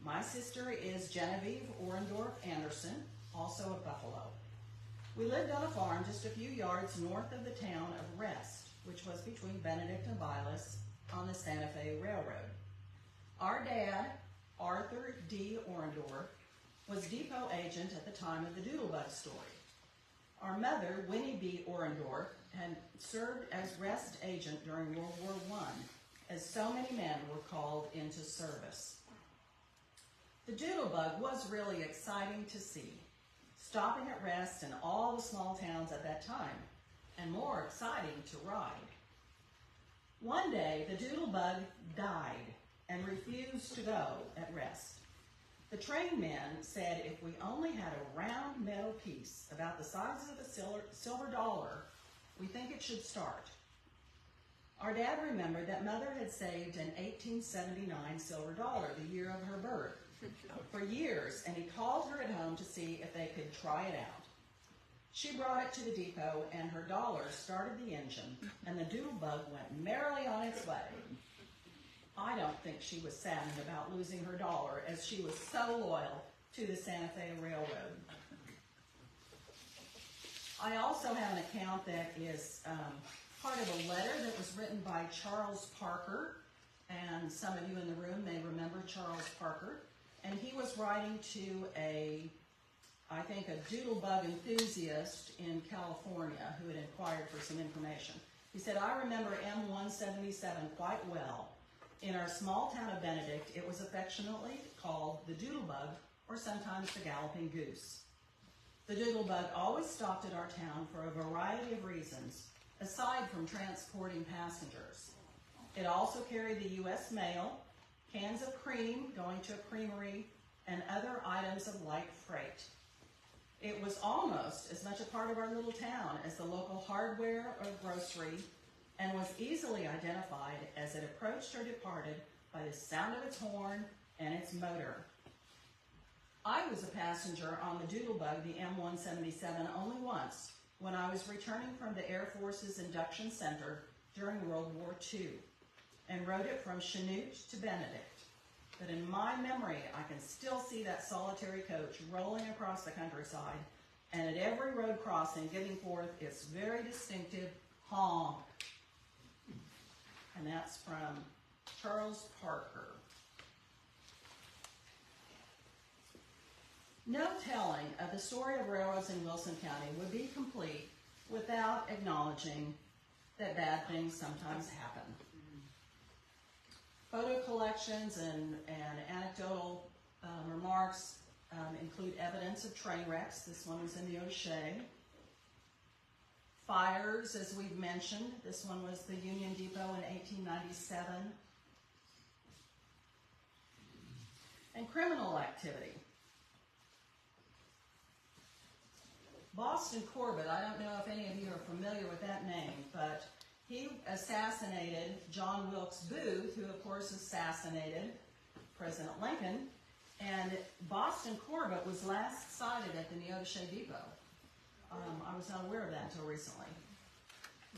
My sister is Genevieve Orendorff Anderson, also of Buffalo. We lived on a farm just a few yards north of the town of Rest, which was between Benedict and Vilas on the Santa Fe Railroad. Our dad, Arthur D. Orendorff, was depot agent at the time of the Doodlebug story. Our mother, Winnie B. Orendorff, had served as Rest agent during World War I, as so many men were called into service. The Doodlebug was really exciting to see, stopping at Rest and all the small towns at that time, and more exciting to ride. One day, the Doodlebug died and refused to go at Rest. The train men said if we only had a round metal piece about the size of a silver dollar, we think it should start. Our dad remembered that Mother had saved an 1879 silver dollar, the year of her birth, for years, and he called her at home to see if they could try it out. She brought it to the depot, and her dollar started the engine, and the doodlebug went merrily on its way. I don't think she was saddened about losing her dollar, as she was so loyal to the Santa Fe Railroad. I also have an account that is part of a letter that was written by Charles Parker, and some of you in the room may remember Charles Parker, and he was writing to I think a doodlebug enthusiast in California who had inquired for some information. He said, I remember M177 quite well. In our small town of Benedict, it was affectionately called the doodlebug, or sometimes the galloping goose. The doodlebug always stopped at our town for a variety of reasons, aside from transporting passengers. It also carried the U.S. mail, cans of cream going to a creamery, and other items of light freight. It was almost as much a part of our little town as the local hardware or grocery, and was easily identified as it approached or departed by the sound of its horn and its motor. I was a passenger on the doodlebug, the M177, only once, when I was returning from the Air Force's induction center during World War II, and rode it from Chanute to Benedict. But in my memory, I can still see that solitary coach rolling across the countryside, and at every road crossing giving forth its very distinctive honk. And that's from Charles Parker. No telling of the story of railroads in Wilson County would be complete without acknowledging that bad things sometimes happen. Photo collections and anecdotal remarks include evidence of train wrecks. This one was in the O'Shea. Fires, as we've mentioned. This one was the Union Depot in 1897. And criminal activity. Boston Corbett, I don't know if any of you are familiar with that name, but he assassinated John Wilkes Booth, who of course assassinated President Lincoln, and Boston Corbett was last sighted at the Neodesha Depot. I was not aware of that until recently.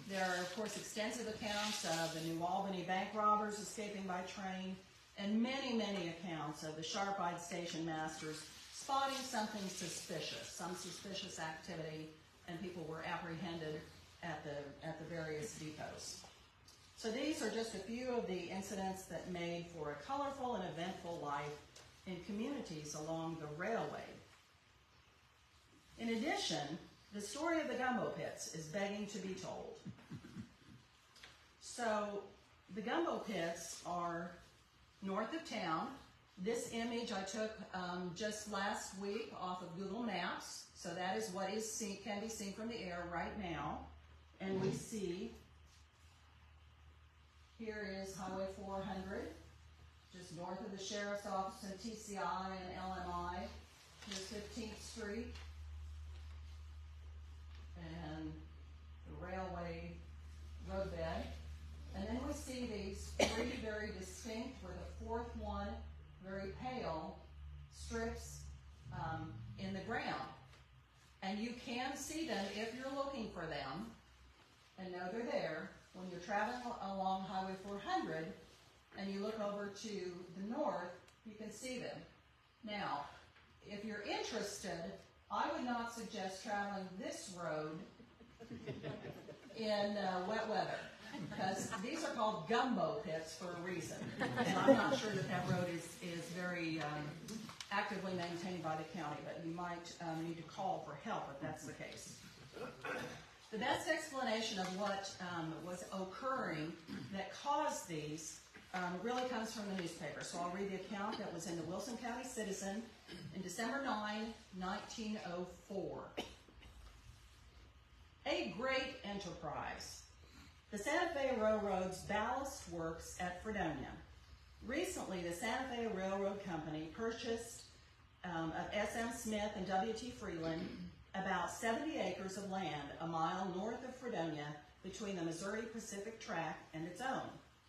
There are, of course, extensive accounts of the New Albany bank robbers escaping by train, and many, many accounts of the sharp-eyed station masters spotting something suspicious, some suspicious activity, and people were apprehended at the various depots. So these are just a few of the incidents that made for a colorful and eventful life in communities along the railway. In addition, the story of the gumbo pits is begging to be told. So the gumbo pits are north of town. This image I took just last week off of Google Maps. So that is what can be seen from the air right now. And we see, here is Highway 400, just north of the Sheriff's Office and TCI and LMI. Here's 15th Street. And the railway roadbed. And then we see these three very distinct, where the fourth one, very pale, strips in the ground. And you can see them if you're looking for them, and know they're there. When you're traveling along Highway 400, and you look over to the north, you can see them. Now, if you're interested, I would not suggest traveling this road in wet weather, because these are called gumbo pits for a reason. And I'm not sure that road is very actively maintained by the county, but you might need to call for help if that's the case. The best explanation of what was occurring that caused these really comes from the newspaper. So I'll read the account that was in the Wilson County Citizen in December 9, 1904. A great enterprise. The Santa Fe Railroad's ballast works at Fredonia. Recently, the Santa Fe Railroad Company purchased of S.M. Smith and W.T. Freeland about 70 acres of land a mile north of Fredonia between the Missouri Pacific Track and its own,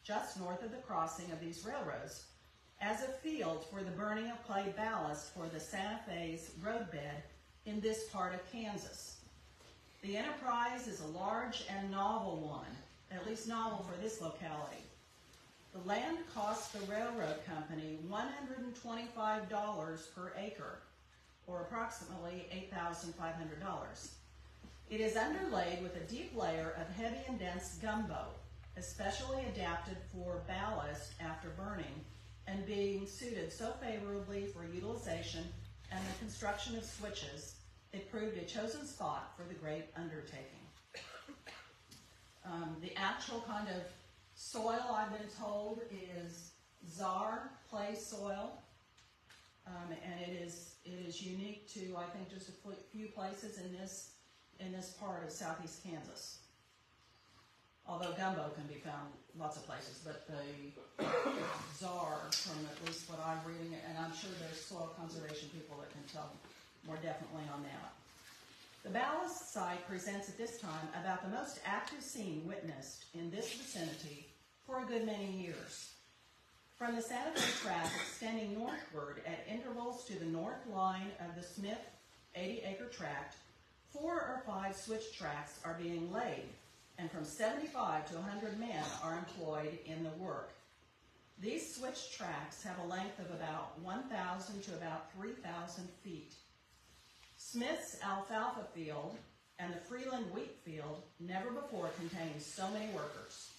just north of the crossing of these railroads, as a field for the burning of clay ballast for the Santa Fe's roadbed in this part of Kansas. The enterprise is a large and novel one, at least novel for this locality. The land cost the railroad company $125 per acre, or approximately $8,500. It is underlaid with a deep layer of heavy and dense gumbo, especially adapted for ballast after burning, and being suited so favorably for utilization and the construction of switches, it proved a chosen spot for the great undertaking. The actual kind of soil, I've been told, is Czar clay soil, and it is unique to, I think, just a few places in this part of southeast Kansas. Although gumbo can be found lots of places, but the Czar, from at least what I'm reading, and I'm sure there's soil conservation people that can tell more definitely on that. The ballast site presents at this time about the most active scene witnessed in this vicinity for a good many years. From the Santa Fe track extending northward at intervals to the north line of the Smith 80-acre tract, 4 or 5 switch tracks are being laid, and from 75 to 100 men are employed in the work. These switch tracks have a length of about 1,000 to about 3,000 feet. Smith's alfalfa field and the Freeland wheat field never before contained so many workers.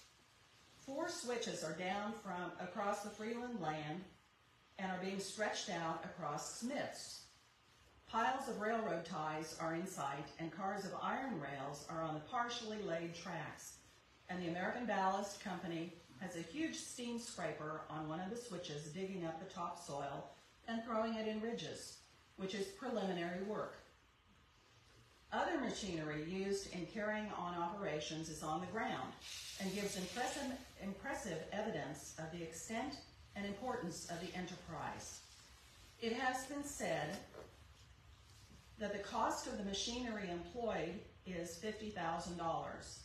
4 switches are down from across the Freeland land and are being stretched out across Smith's. Piles of railroad ties are in sight, and cars of iron rails are on the partially laid tracks, and the American Ballast Company has a huge steam scraper on one of the switches digging up the topsoil and throwing it in ridges, which is preliminary work. Other machinery used in carrying on operations is on the ground and gives impressive evidence of the extent and importance of the enterprise. It has been said that the cost of the machinery employed is $50,000.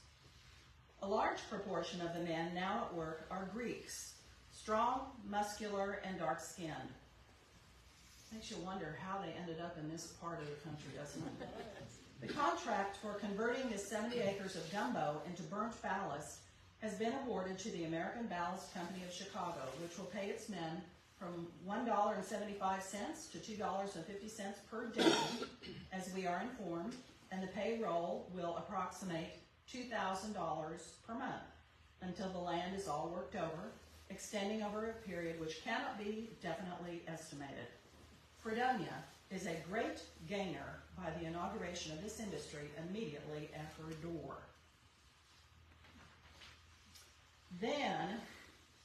A large proportion of the men now at work are Greeks, strong, muscular, and dark-skinned. Makes you wonder how they ended up in this part of the country, doesn't it? The contract for converting the 70 acres of gumbo into burnt ballast has been awarded to the American Ballast Company of Chicago, which will pay its men from $1.75 to $2.50 per day, as we are informed, and the payroll will approximate $2,000 per month until the land is all worked over, extending over a period which cannot be definitely estimated. Fredonia is a great gainer by the inauguration of this industry immediately at her door. Then,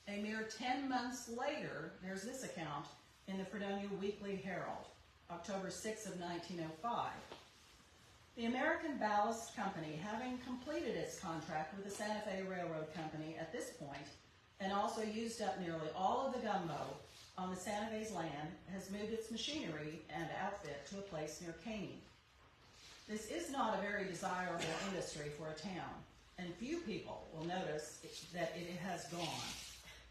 a mere 10 months later, there's this account in the Fredonia Weekly Herald, October 6 of 1905. The American Ballast Company, having completed its contract with the Santa Fe Railroad Company at this point, and also used up nearly all of the gumbo on the Santa Fe's land, has moved its machinery and outfit to a place near Caney. This is not a very desirable industry for a town, and few people will notice that it has gone.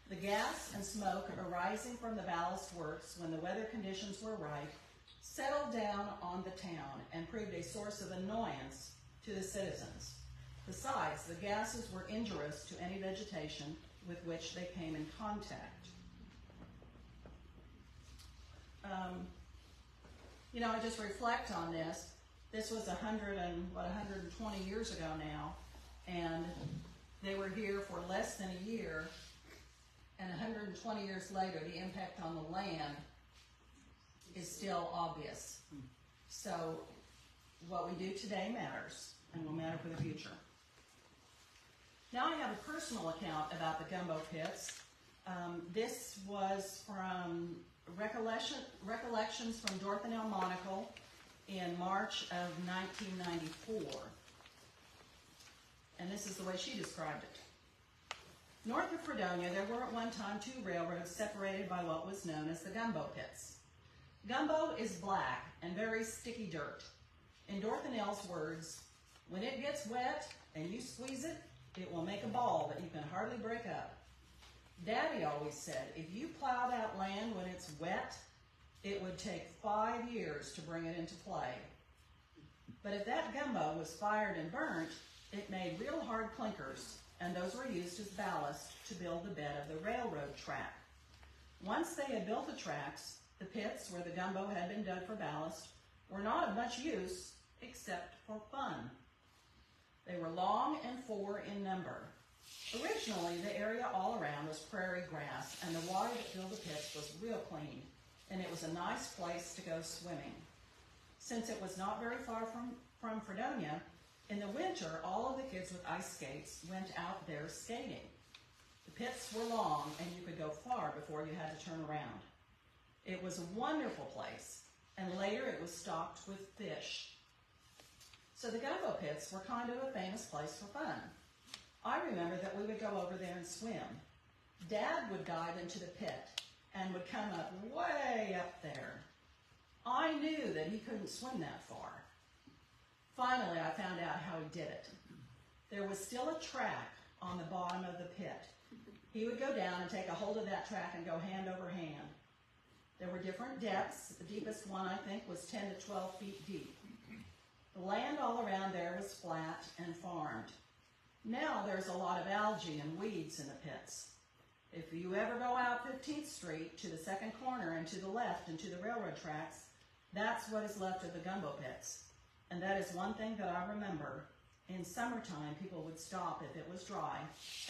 The gas and smoke arising from the ballast works when the weather conditions were right settled down on the town and proved a source of annoyance to the citizens. Besides, the gases were injurious to any vegetation with which they came in contact. I just reflect on this. This was 120 years ago now, and they were here for less than a year, and 120 years later, the impact on the land is still obvious. So what we do today matters, and will matter for the future. Now I have a personal account about the gumbo pits. This was from Recollections from Dorothy L. Monacle in March of 1994. And this is the way she described it. North of Fredonia, there were at one time 2 railroads separated by what was known as the gumbo pits. Gumbo is black and very sticky dirt. In Dorothy Nell's words, when it gets wet and you squeeze it, it will make a ball that you can hardly break up. Daddy always said, if you plow that land when it's wet, it would take 5 years to bring it into play. But if that gumbo was fired and burnt, it made real hard clinkers, and those were used as ballast to build the bed of the railroad track. Once they had built the tracks, the pits where the gumbo had been dug for ballast were not of much use except for fun. They were long and 4 in number. Originally, the area all around was prairie grass, and the water that filled the pits was real clean, and it was a nice place to go swimming. Since it was not very far from Fredonia, in the winter, all of the kids with ice skates went out there skating. The pits were long, and you could go far before you had to turn around. It was a wonderful place, and later it was stocked with fish. So the gumbo pits were kind of a famous place for fun. I remember that we would go over there and swim. Dad would dive into the pit and would come up way up there. I knew that he couldn't swim that far. Finally, I found out how he did it. There was still a track on the bottom of the pit. He would go down and take a hold of that track and go hand over hand. There were different depths. The deepest one, I think, was 10 to 12 feet deep. The land all around there was flat and farmed. Now there's a lot of algae and weeds in the pits. If you ever go out 15th Street to the second corner and to the left and to the railroad tracks, that's what is left of the gumbo pits. And that is one thing that I remember. In summertime, people would stop if it was dry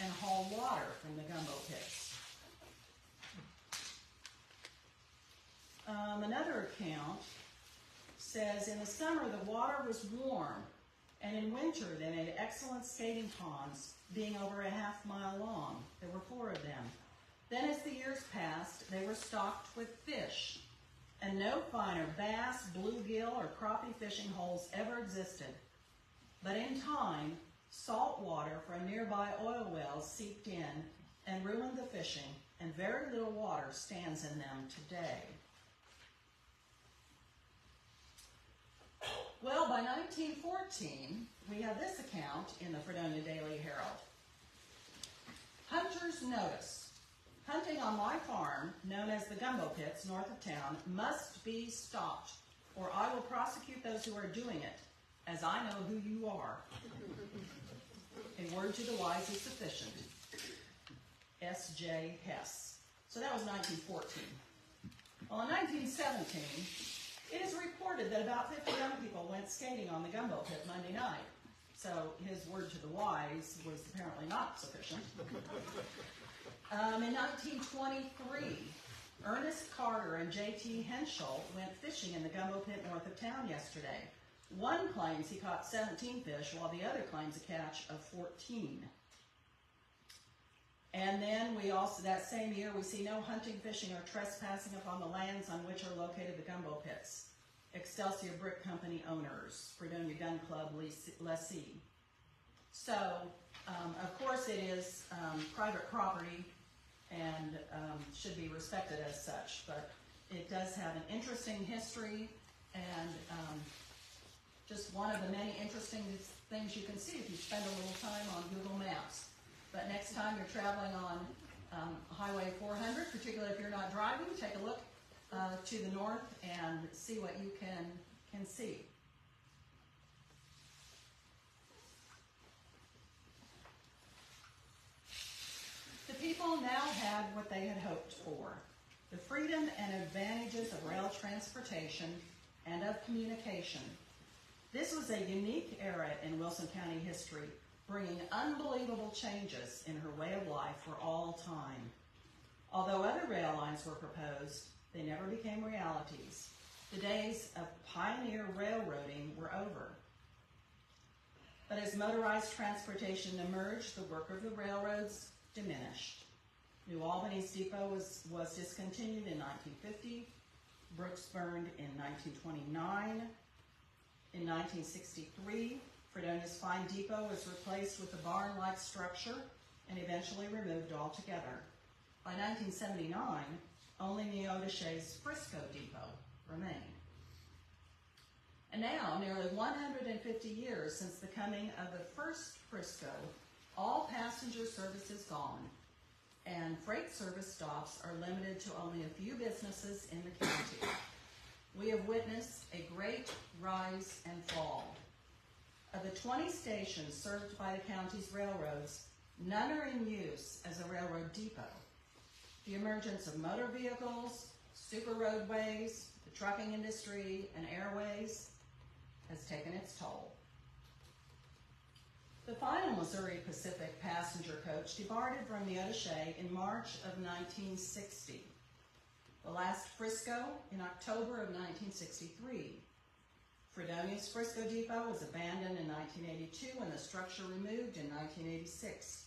and haul water from the gumbo pits. Another account says in the summer the water was warm, and in winter they made excellent skating ponds, being over a half-mile long. There were 4 of them. Then as the years passed, they were stocked with fish, and no finer bass, bluegill, or crappie fishing holes ever existed. But in time, salt water from nearby oil wells seeped in and ruined the fishing, and very little water stands in them today. Well, by 1914, we have this account in the Fredonia Daily Herald. Hunter's notice. Hunting on my farm, known as the Gumbo Pits north of town, must be stopped, or I will prosecute those who are doing it, as I know who you are. A word to the wise is sufficient. S.J. Hess. So that was 1914. Well, in 1917, it is reported that about 50 young people went skating on the Gumbo Pit Monday night. So his word to the wise was apparently not sufficient. In 1923, Ernest Carter and J.T. Henschel went fishing in the Gumbo Pit north of town yesterday. One claims he caught 17 fish, while the other claims a catch of 14. And then we also, that same year, we see no hunting, fishing, or trespassing upon the lands on which are located the Gumbo Pits. Excelsior Brick Company owners, Fredonia Gun Club lessee. So, of course it is private property and should be respected as such, but it does have an interesting history and just one of the many interesting things you can see if you spend a little time on Google Maps. But next time you're traveling on Highway 400, particularly if you're not driving, take a look to the north and see what you can see. The people now had what they had hoped for: the freedom and advantages of rail transportation and of communication. This was a unique era in Wilson County history, bringing unbelievable changes in her way of life for all time. Although other rail lines were proposed, they never became realities. The days of pioneer railroading were over. But as motorized transportation emerged, the work of the railroads diminished. New Albany's depot was discontinued in 1950. Brooks burned in 1929. In 1963, Fredonia's Fine Depot was replaced with a barn-like structure and eventually removed altogether. By 1979, only Neodesha's Frisco Depot remain. And now, nearly 150 years since the coming of the first Frisco, all passenger service is gone, and freight service stops are limited to only a few businesses in the county. We have witnessed a great rise and fall. Of the 20 stations served by the county's railroads, none are in use as a railroad depot. The emergence of motor vehicles, super roadways, the trucking industry, and airways has taken its toll. The final Missouri Pacific passenger coach departed from Neodesha in March of 1960. The last Frisco in October of 1963. Fredonia's Frisco Depot was abandoned in 1982 and the structure removed in 1986.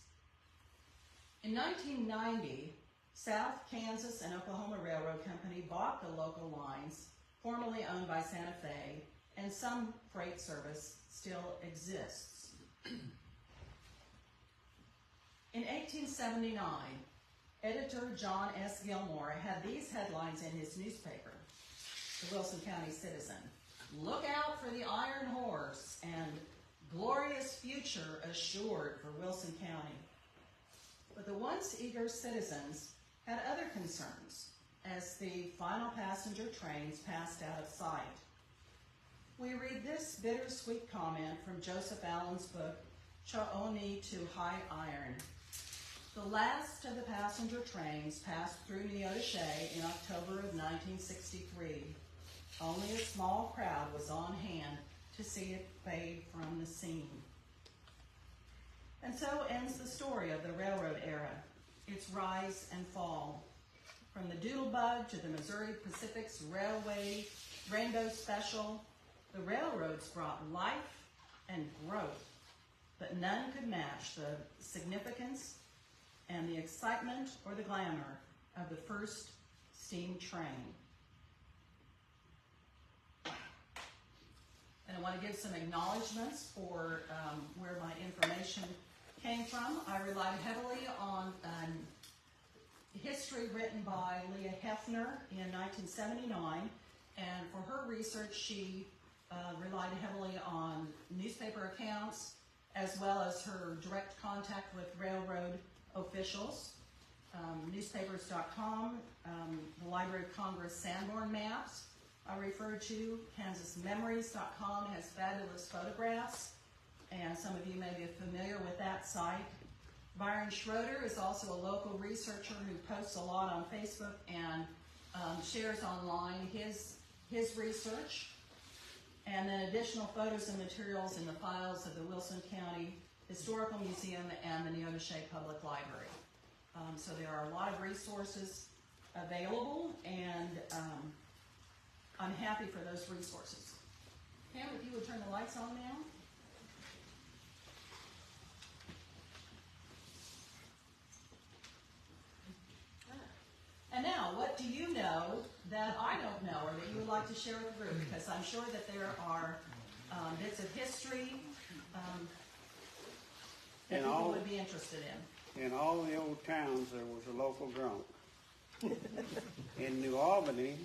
In 1990, South Kansas and Oklahoma Railroad Company bought the local lines, formerly owned by Santa Fe, and some freight service still exists. In 1879, editor John S. Gilmore had these headlines in his newspaper, the Wilson County Citizen: "Look out for the Iron Horse," and "Glorious future assured for Wilson County." But the once eager citizens had other concerns as the final passenger trains passed out of sight. We read this bittersweet comment from Joseph Allen's book, Cho'oni to High Iron. The last of the passenger trains passed through Neodesha in October of 1963. Only a small crowd was on hand to see it fade from the scene. And so ends the story of the railroad era, its rise and fall. From the Doodlebug to the Missouri Pacific's Railway Rainbow Special, the railroads brought life and growth, but none could match the significance and the excitement or the glamour of the first steam train. And I want to give some acknowledgments for where my information came from. I relied heavily on history written by Leah Hefner in 1979, and for her research she relied heavily on newspaper accounts as well as her direct contact with railroad officials. Newspapers.com, the Library of Congress Sanborn maps I referred to. KansasMemories.com has fabulous photographs, and some of you may be familiar with that site. Byron Schroeder is also a local researcher who posts a lot on Facebook and shares online his research. And then additional photos and materials in the files of the Wilson County Historical Museum and the Neodesha Public Library. So there are a lot of resources available, and I'm happy for those resources. Pam, if you would turn the lights on now. And now, what do you know that I don't know, or that you would like to share with the group? Because I'm sure that there are bits of history that people would be interested in. In all the old towns, there was a local drunk. In New Albany,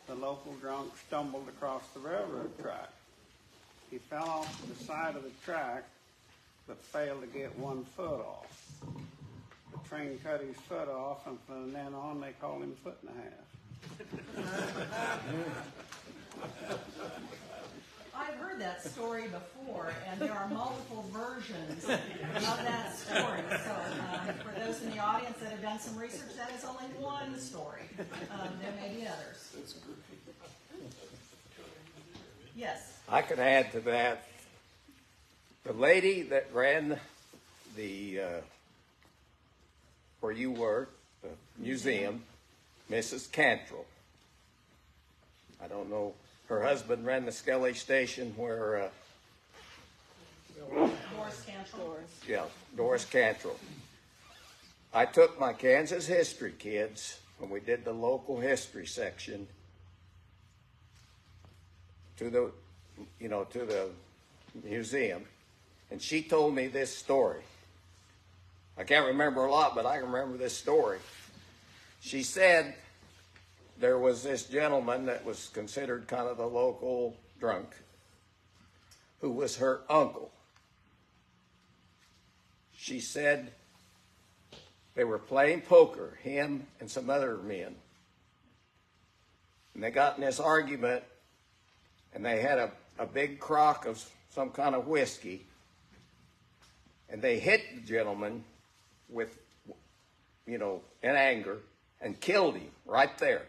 the local drunk stumbled across the railroad track. He fell off the side of the track, but failed to get one foot off. The train cut his foot off, and from then on, they called him Foot and a Half. I've heard that story before, and there are multiple versions of that story. So for those in the audience that have done some research, that is only one story. There may be others. Yes? I could add to that. The lady that ran the, where you work, the museum, Mrs. Cantrell. I don't know. Her husband ran the Skelly station where, Doris Cantrell. yeah, Doris Cantrell. I took my Kansas history kids when we did the local history section to the, to the museum, and she told me this story. I can't remember a lot, but I can remember this story. She said there was this gentleman that was considered kind of the local drunk, who was her uncle. She said they were playing poker, him and some other men. And they got in this argument, and they had a big crock of some kind of whiskey, and they hit the gentleman with, in anger, and killed him right there.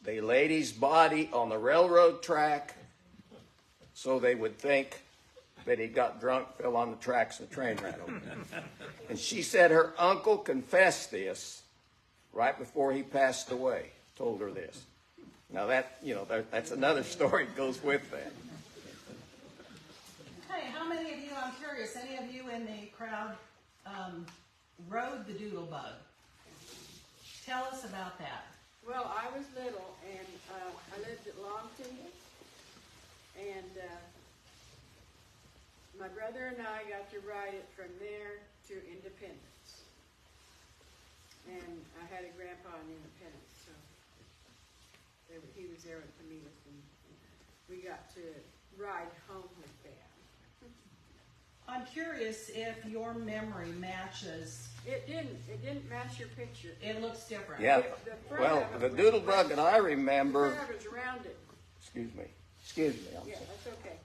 They laid his body on the railroad track so they would think that he got drunk, fell on the tracks, and the train ran over him. And she said her uncle confessed this right before he passed away, told her this. Now that's another story that goes with that. Hey, how many of you, I'm curious, any of you in the crowd rode the Doodlebug? Tell us about that. Well, I was little, and I lived at Longton, and my brother and I got to ride it from there to Independence. And I had a grandpa in Independence, so he was there to meet us, and we got to ride home with them. I'm curious if your memory matches. It didn't match your picture. It looks different. Yeah, The front well, of the it was Doodlebug that I The remember, front of it was rounded. excuse me, I'm Yeah, sorry. that's okay.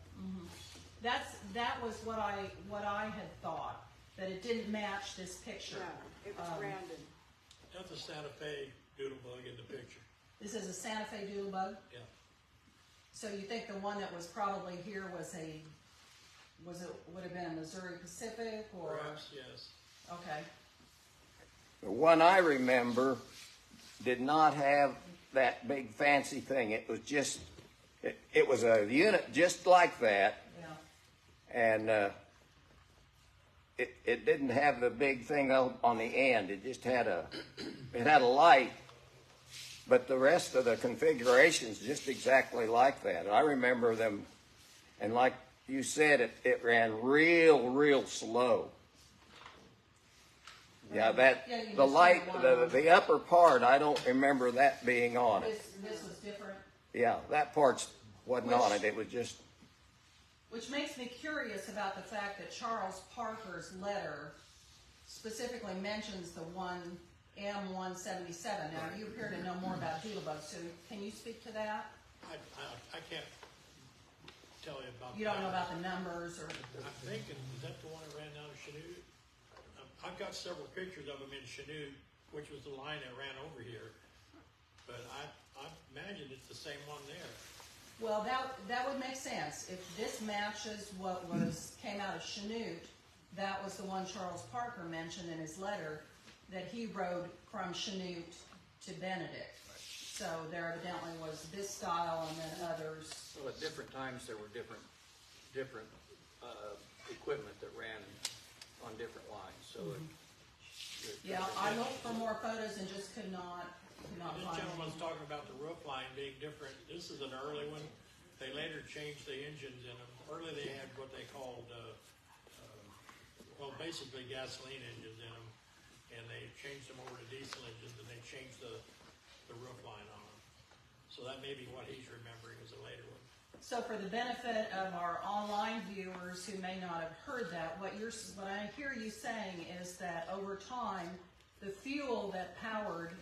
That was what I had thought, that it didn't match this picture. No, it was rounded. That's a Santa Fe Doodlebug in the picture. This is a Santa Fe Doodlebug. Yeah. So you think the one that was probably here would have been a Missouri Pacific or? Perhaps, yes. Okay. The one I remember did not have that big fancy thing. It was just, it was a unit just like that. Yeah. And it didn't have the big thing on the end. It just had a light, but the rest of the configuration's just exactly like that. I remember them, and like you said, it ran real slow. Yeah, you the just light, had one the upper part, I don't remember that being on it. This was different. Yeah, that part wasn't on it. It was just. Which makes me curious about the fact that Charles Parker's letter specifically mentions the one M177. Now, you appear to know more about Doodlebug, so can you speak to that? I can't tell you about that. You don't know about the numbers or? I'm thinking, is that the one that ran down to Chanute? I've got several pictures of them in Chanute, which was the line that ran over here. But I imagine it's the same one there. Well, that would make sense. If this matches what came out of Chanute, that was the one Charles Parker mentioned in his letter, that he rode from Chanute to Benedict. So there evidently was this style and then others. So at different times, there were different equipment that ran on different lines, so. Yeah, I looked for more photos and just could not This find gentleman's any. talking about the roof line being different. This is an early one. They later changed the engines in them. Early they had what they called, basically gasoline engines in them. And they changed them over to diesel engines, and they changed the roof line on them. So that may be what he's remembering as a later one. So for the benefit of our online viewers who may not have heard that, what I hear you saying is that over time, the fuel that powered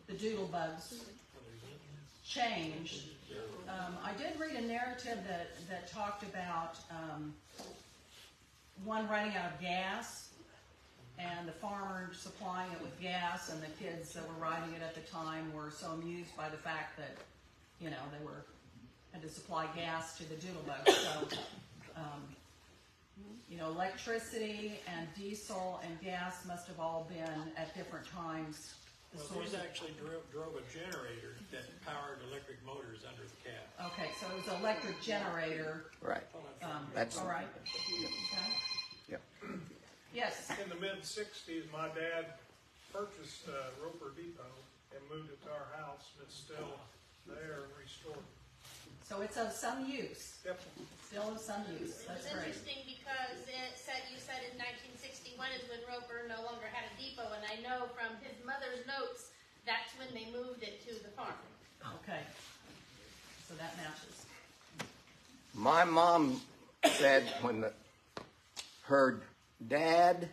the Doodlebugs changed. I did read a narrative that talked about one running out of gas, and the farmer supplying it with gas, and the kids that were riding it at the time were so amused by the fact that, they had to supply gas to the Doodlebug. So, electricity and diesel and gas must have all been at different times. Well, these actually drove a generator that powered electric motors under the cab. Okay, so it was an electric generator. Right. That's. All right. Okay. Yeah. Yes. In the mid-60s, my dad purchased Roper Depot and moved it to our house, and it's still there and restored. So it's of some use. Yep. Still of some use. That's It's great. interesting because you said in 1961 is when Roper no longer had a depot, and I know from his mother's notes That's when they moved it to the farm. Okay. So that matches. My mom said when her dad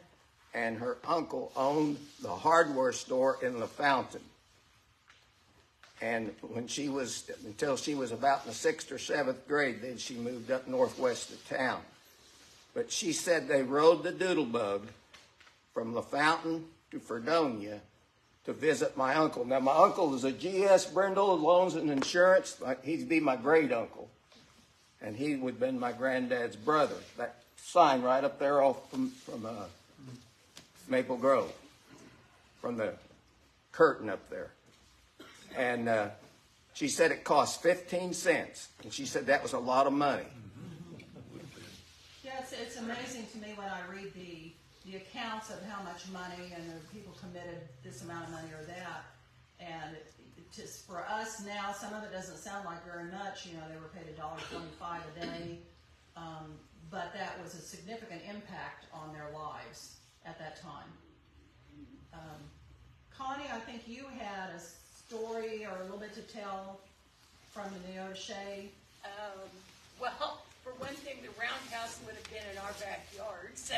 and her uncle owned the hardware store in the Fountain. And when until she was about in the 6th or 7th grade, then she moved up northwest of town. But she said they rode the Doodlebug from the Fountain to Fredonia to visit my uncle. Now, my uncle is a G.S. Brindle, Loans and Insurance. He'd be my great uncle. And he would have been my granddad's brother. That sign right up there off from Maple Grove, from the curtain up there. And she said it cost 15 cents. And she said that was a lot of money. Yeah, it's amazing to me when I read the accounts of how much money and the people committed this amount of money or that. And just for us now, some of it doesn't sound like very much. You know, they were paid $1.25 a day. But that was a significant impact on their lives at that time. Connie, I think you had a story or a little bit to tell from the Neodesha. Well, for one thing, the roundhouse would have been in our backyard, so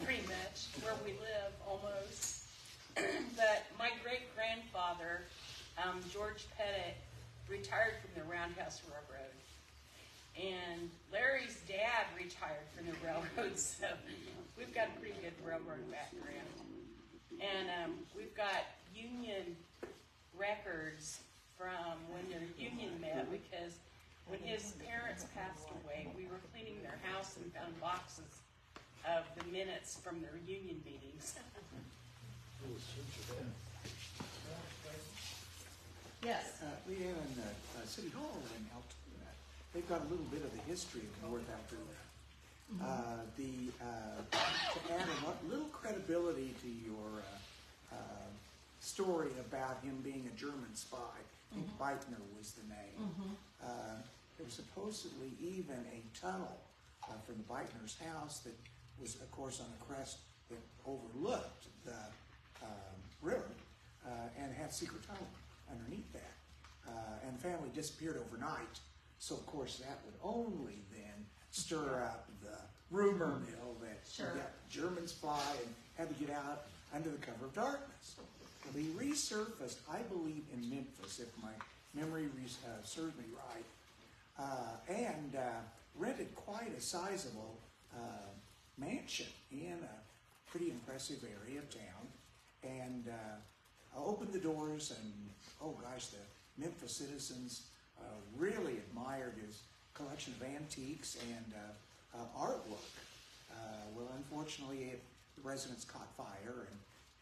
pretty much where we live almost. But my great-grandfather, George Pettit, retired from the Roundhouse Railroad. And Larry's dad retired from the railroad, so we've got a pretty good railroad background. And we've got union records from when the union met, because when his parents passed away, we were cleaning their house and found boxes of the minutes from their union meetings. Yes. Leanne, and City Hall in Altoona, they've got a little bit of the history of North Altoona. To add a little credibility to your story about him being a German spy, I think Beitner was the name. There was supposedly even a tunnel from the Beitner's house that was, of course, on a crest that overlooked the river and had secret tunnel underneath that. And the family disappeared overnight, so of course that would only then stir up the rumor mill that Sure. you got a German spy and had to get out under the cover of darkness. Well, he resurfaced, I believe, in Memphis, if my memory serves me right, and rented quite a sizable mansion in a pretty impressive area of town, and opened the doors, and oh gosh, the Memphis citizens really admired his collection of antiques and artwork. Well, unfortunately, the residence caught fire,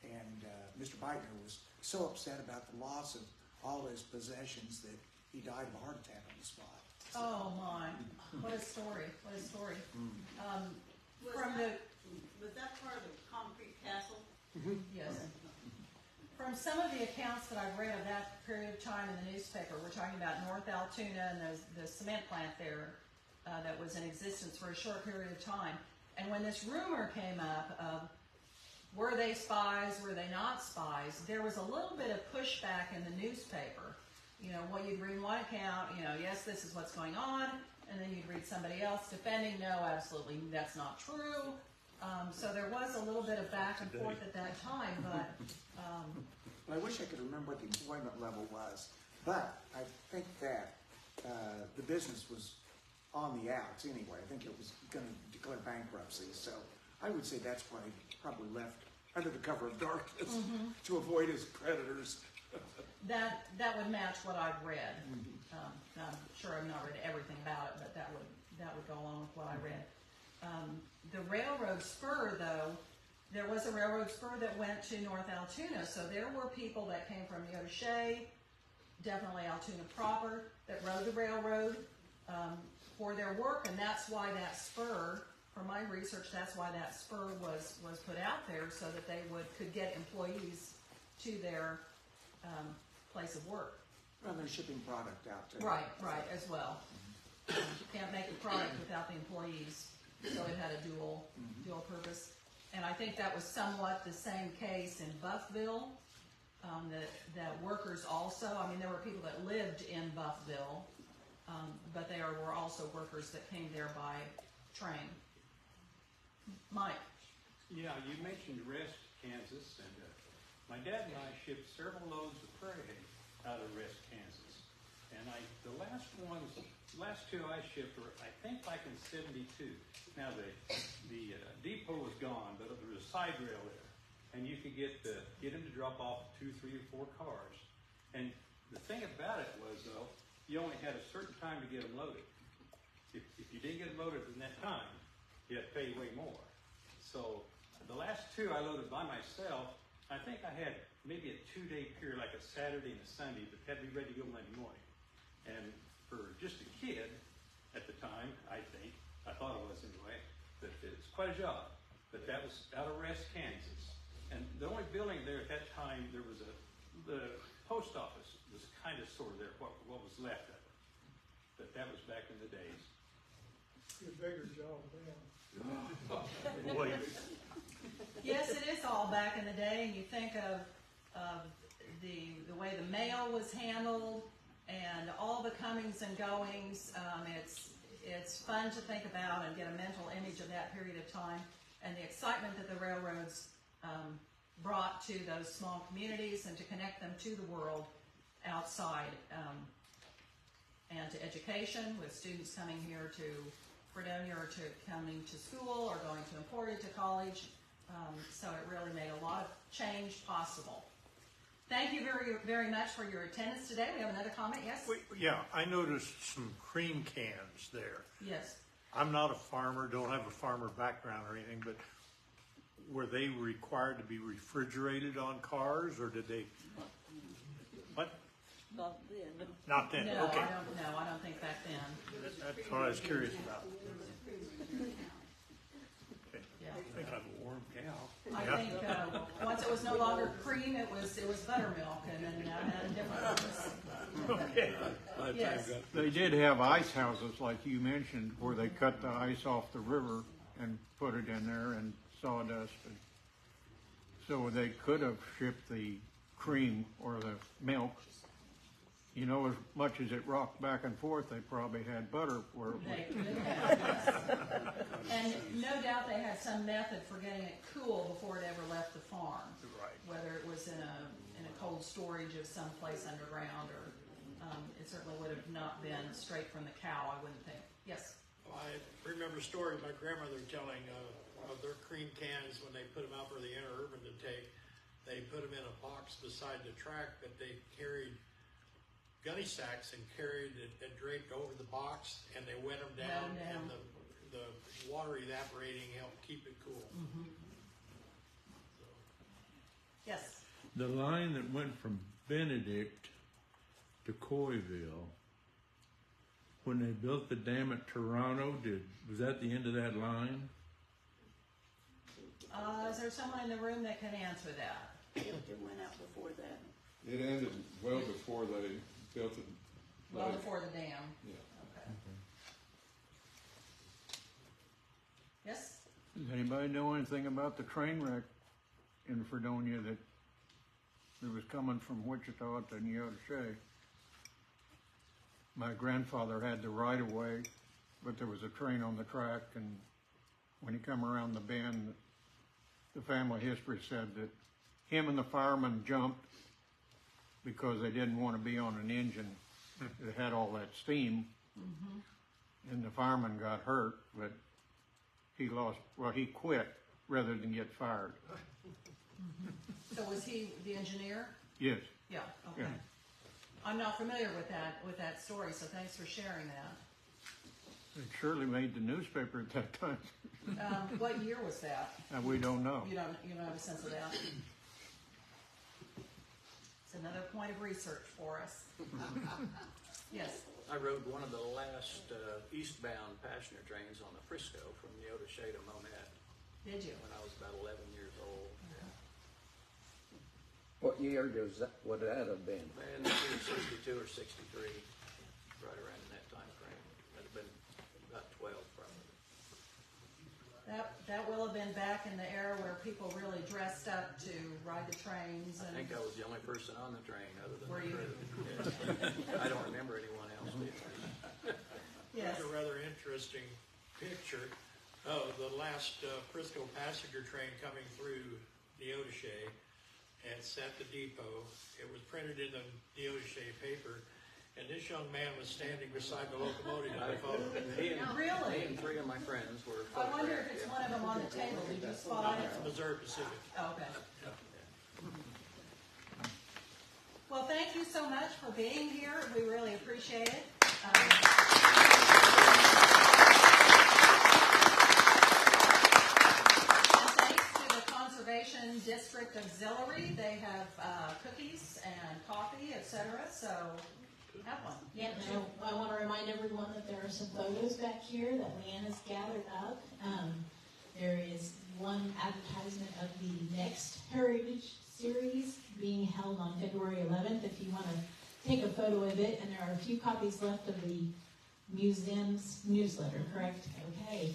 and Mr. Beitner was so upset about the loss of all his possessions that he died of a heart attack on the spot. Oh my, what a story, what a story. Was that part of the concrete castle? Yes. From some of the accounts that I've read of that period of time in the newspaper, we're talking about North Altoona and the cement plant there that was in existence for a short period of time. And when this rumor came up of were they spies, were they not spies, there was a little bit of pushback in the newspaper. You know, what you'd read one account, you know, yes, this is what's going on, and then you'd read somebody else defending, no, absolutely, that's not true. So there was a little bit of back and forth at that time, but... Well, I wish I could remember what the employment level was, but I think that the business was on the outs anyway. I think it was going to declare bankruptcy, so I would say that's why he probably left under the cover of darkness to avoid his creditors. That would match what I've read. I'm sure I've not read everything about it, but that would go along with what I read. The railroad spur, though, there was a railroad spur that went to North Altoona, so there were people that came from Neodesha, definitely Altoona proper, that rode the railroad for their work, and that's why that spur, from my research, that's why that spur was put out there, so that they could get employees to their place of work. Well, they're shipping product out too. Right, as well. You can't make a product without the employees, so it had a dual purpose. And I think that was somewhat the same case in Buffville, that workers also, I mean, there were people that lived in Buffville, but there were also workers that came there by train. Mike? Yeah, you mentioned Rest, Kansas, and my dad and I shipped several loads of prairie hay out of Rest, Kansas. And the last two I shipped were, I think, back in '72. Now the depot was gone, but there was a side rail there, and you could get them to drop off 2, 3, or 4 cars. And the thing about it was, though, you only had a certain time to get them loaded. If you didn't get them loaded in that time, you had to pay way more. So the last two I loaded by myself. I think I had maybe a 2-day period, like a Saturday and a Sunday, but had to be ready to go Monday morning. And for just a kid at the time, I thought it was anyway, but it's quite a job. But that was out of Rest, Kansas. And the only building there at that time, there was the post office was kind of sort of there, what was left of it. But that was back in the days. Your bigger job then. Boy, Yes, it is all back in the day, and you think of the way the mail was handled and all the comings and goings. It's fun to think about and get a mental image of that period of time and the excitement that the railroads brought to those small communities and to connect them to the world outside, and to education, with students coming here to Fredonia or to coming to school or going to Emporia to college. So it really made a lot of change possible. Thank you very, very much for your attendance today. We have another comment, yes? Yeah, I noticed some cream cans there. Yes. I'm not a farmer, don't have a farmer background or anything, but were they required to be refrigerated on cars, or did they? What? Not then. Not then, No, okay. I don't think back then. That's what I was curious about. Yeah. I think I'm a warm cow. I think once it was no longer cream, it was buttermilk, and then had a different Okay. Yes. They did have ice houses, like you mentioned, where they cut the ice off the river and put it in there and sawdust. And so they could have shipped the cream or the milk. You know, as much as it rocked back and forth, they probably had butter where it They was. could have, yes. And no doubt they had some method for getting it cool before it ever left the farm. Right. Whether it was in a cold storage of some place underground, or it certainly would have not been straight from the cow, I wouldn't think. Yes? I remember a story of my grandmother telling of their cream cans when they put them out for the interurban to take. They put them in a box beside the track, but they carried gunny sacks and carried it draped over the box, and they wet them down, and the water evaporating helped keep it cool. Mm-hmm. So. Yes? The line that went from Benedict to Coyville, when they built the dam at Toronto, was that the end of that line? Is there someone in the room that can answer that? It went out before that. It ended well before they built it. Well before the dam? Yeah. Okay. Yes? Does anybody know anything about the train wreck in Fredonia that was coming from Wichita to Neodesha? My grandfather had the right of way, but there was a train on the track, and when he come around the bend, the family history said that him and the fireman jumped because they didn't want to be on an engine that had all that steam. Mm-hmm. And the fireman got hurt, but he quit rather than get fired. Mm-hmm. So was he the engineer? Yes. Yeah, okay. Yeah. I'm not familiar with that story, so thanks for sharing that. It surely made the newspaper at that time. What year was that? We don't know. You don't have a sense of that? It's another point of research for us. Yes? I rode one of the last eastbound passenger trains on the Frisco from Neodesha to Monette. Did you? When I was about 11 years old. What year would that have been? And either 62 or 63, right around in that time frame. That'd have been about 12 probably. That will have been back in the era where people really dressed up to ride ride the trains I and. think I was the only person on the train other than Were my you? crew. Yes. I don't remember anyone else being there. Yes. Here's a rather interesting picture of the last Frisco passenger train coming through Neodesha, and it's at the depot. It was printed in the Neodesha paper, and this young man was standing beside the locomotive in the photo. Me and Really? three of my friends were I wonder photographed. if it's yeah. one of them on the table. Did you spot it? Missouri Pacific. Okay. Well, thank you so much for being here. We really appreciate it. And thanks to the Conservation District Auxiliary. They have cookies and coffee, etc. So have one. Yeah, and I want to remind everyone that there are some photos back here that Leanne has gathered up. There is one advertisement of the next Heritage Series being held on February 11th if you want to take a photo of it, and there are a few copies left of the museum's newsletter, correct? Okay.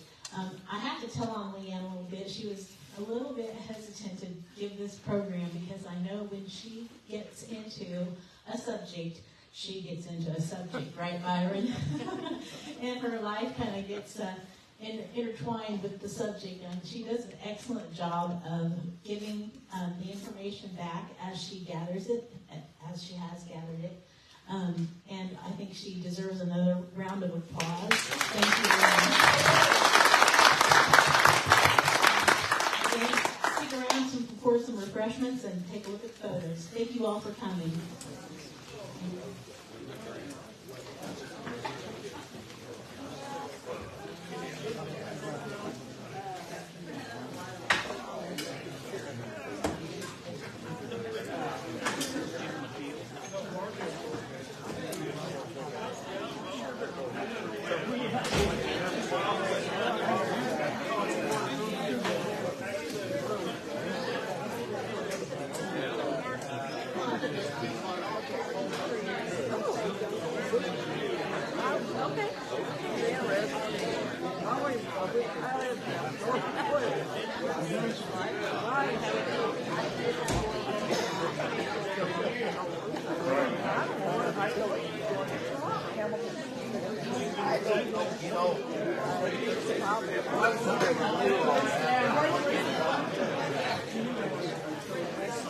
I have to tell on Leanne a little bit. She was a little bit hesitant to give this program because I know when she gets into a subject, she gets into a subject, right, Byron? And her life kind of gets intertwined with the subject, and she does an excellent job of giving the information back as she gathers it, as she has gathered it. And I think she deserves another round of applause. Thank you very much. Again, stick around for some refreshments and take a look at photos. Thank you all for coming.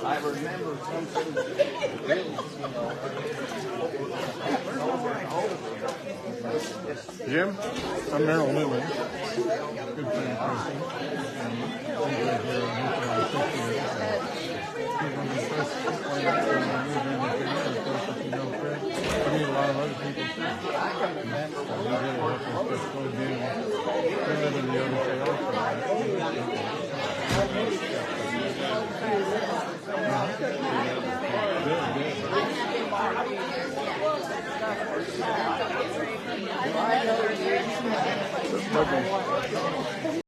I remember something really, Jim, I'm Merrill Newman. Good friend person. And I'm here on I meet a lot of other people too. He really helped us just slow down. They live in the other state also. Good, good.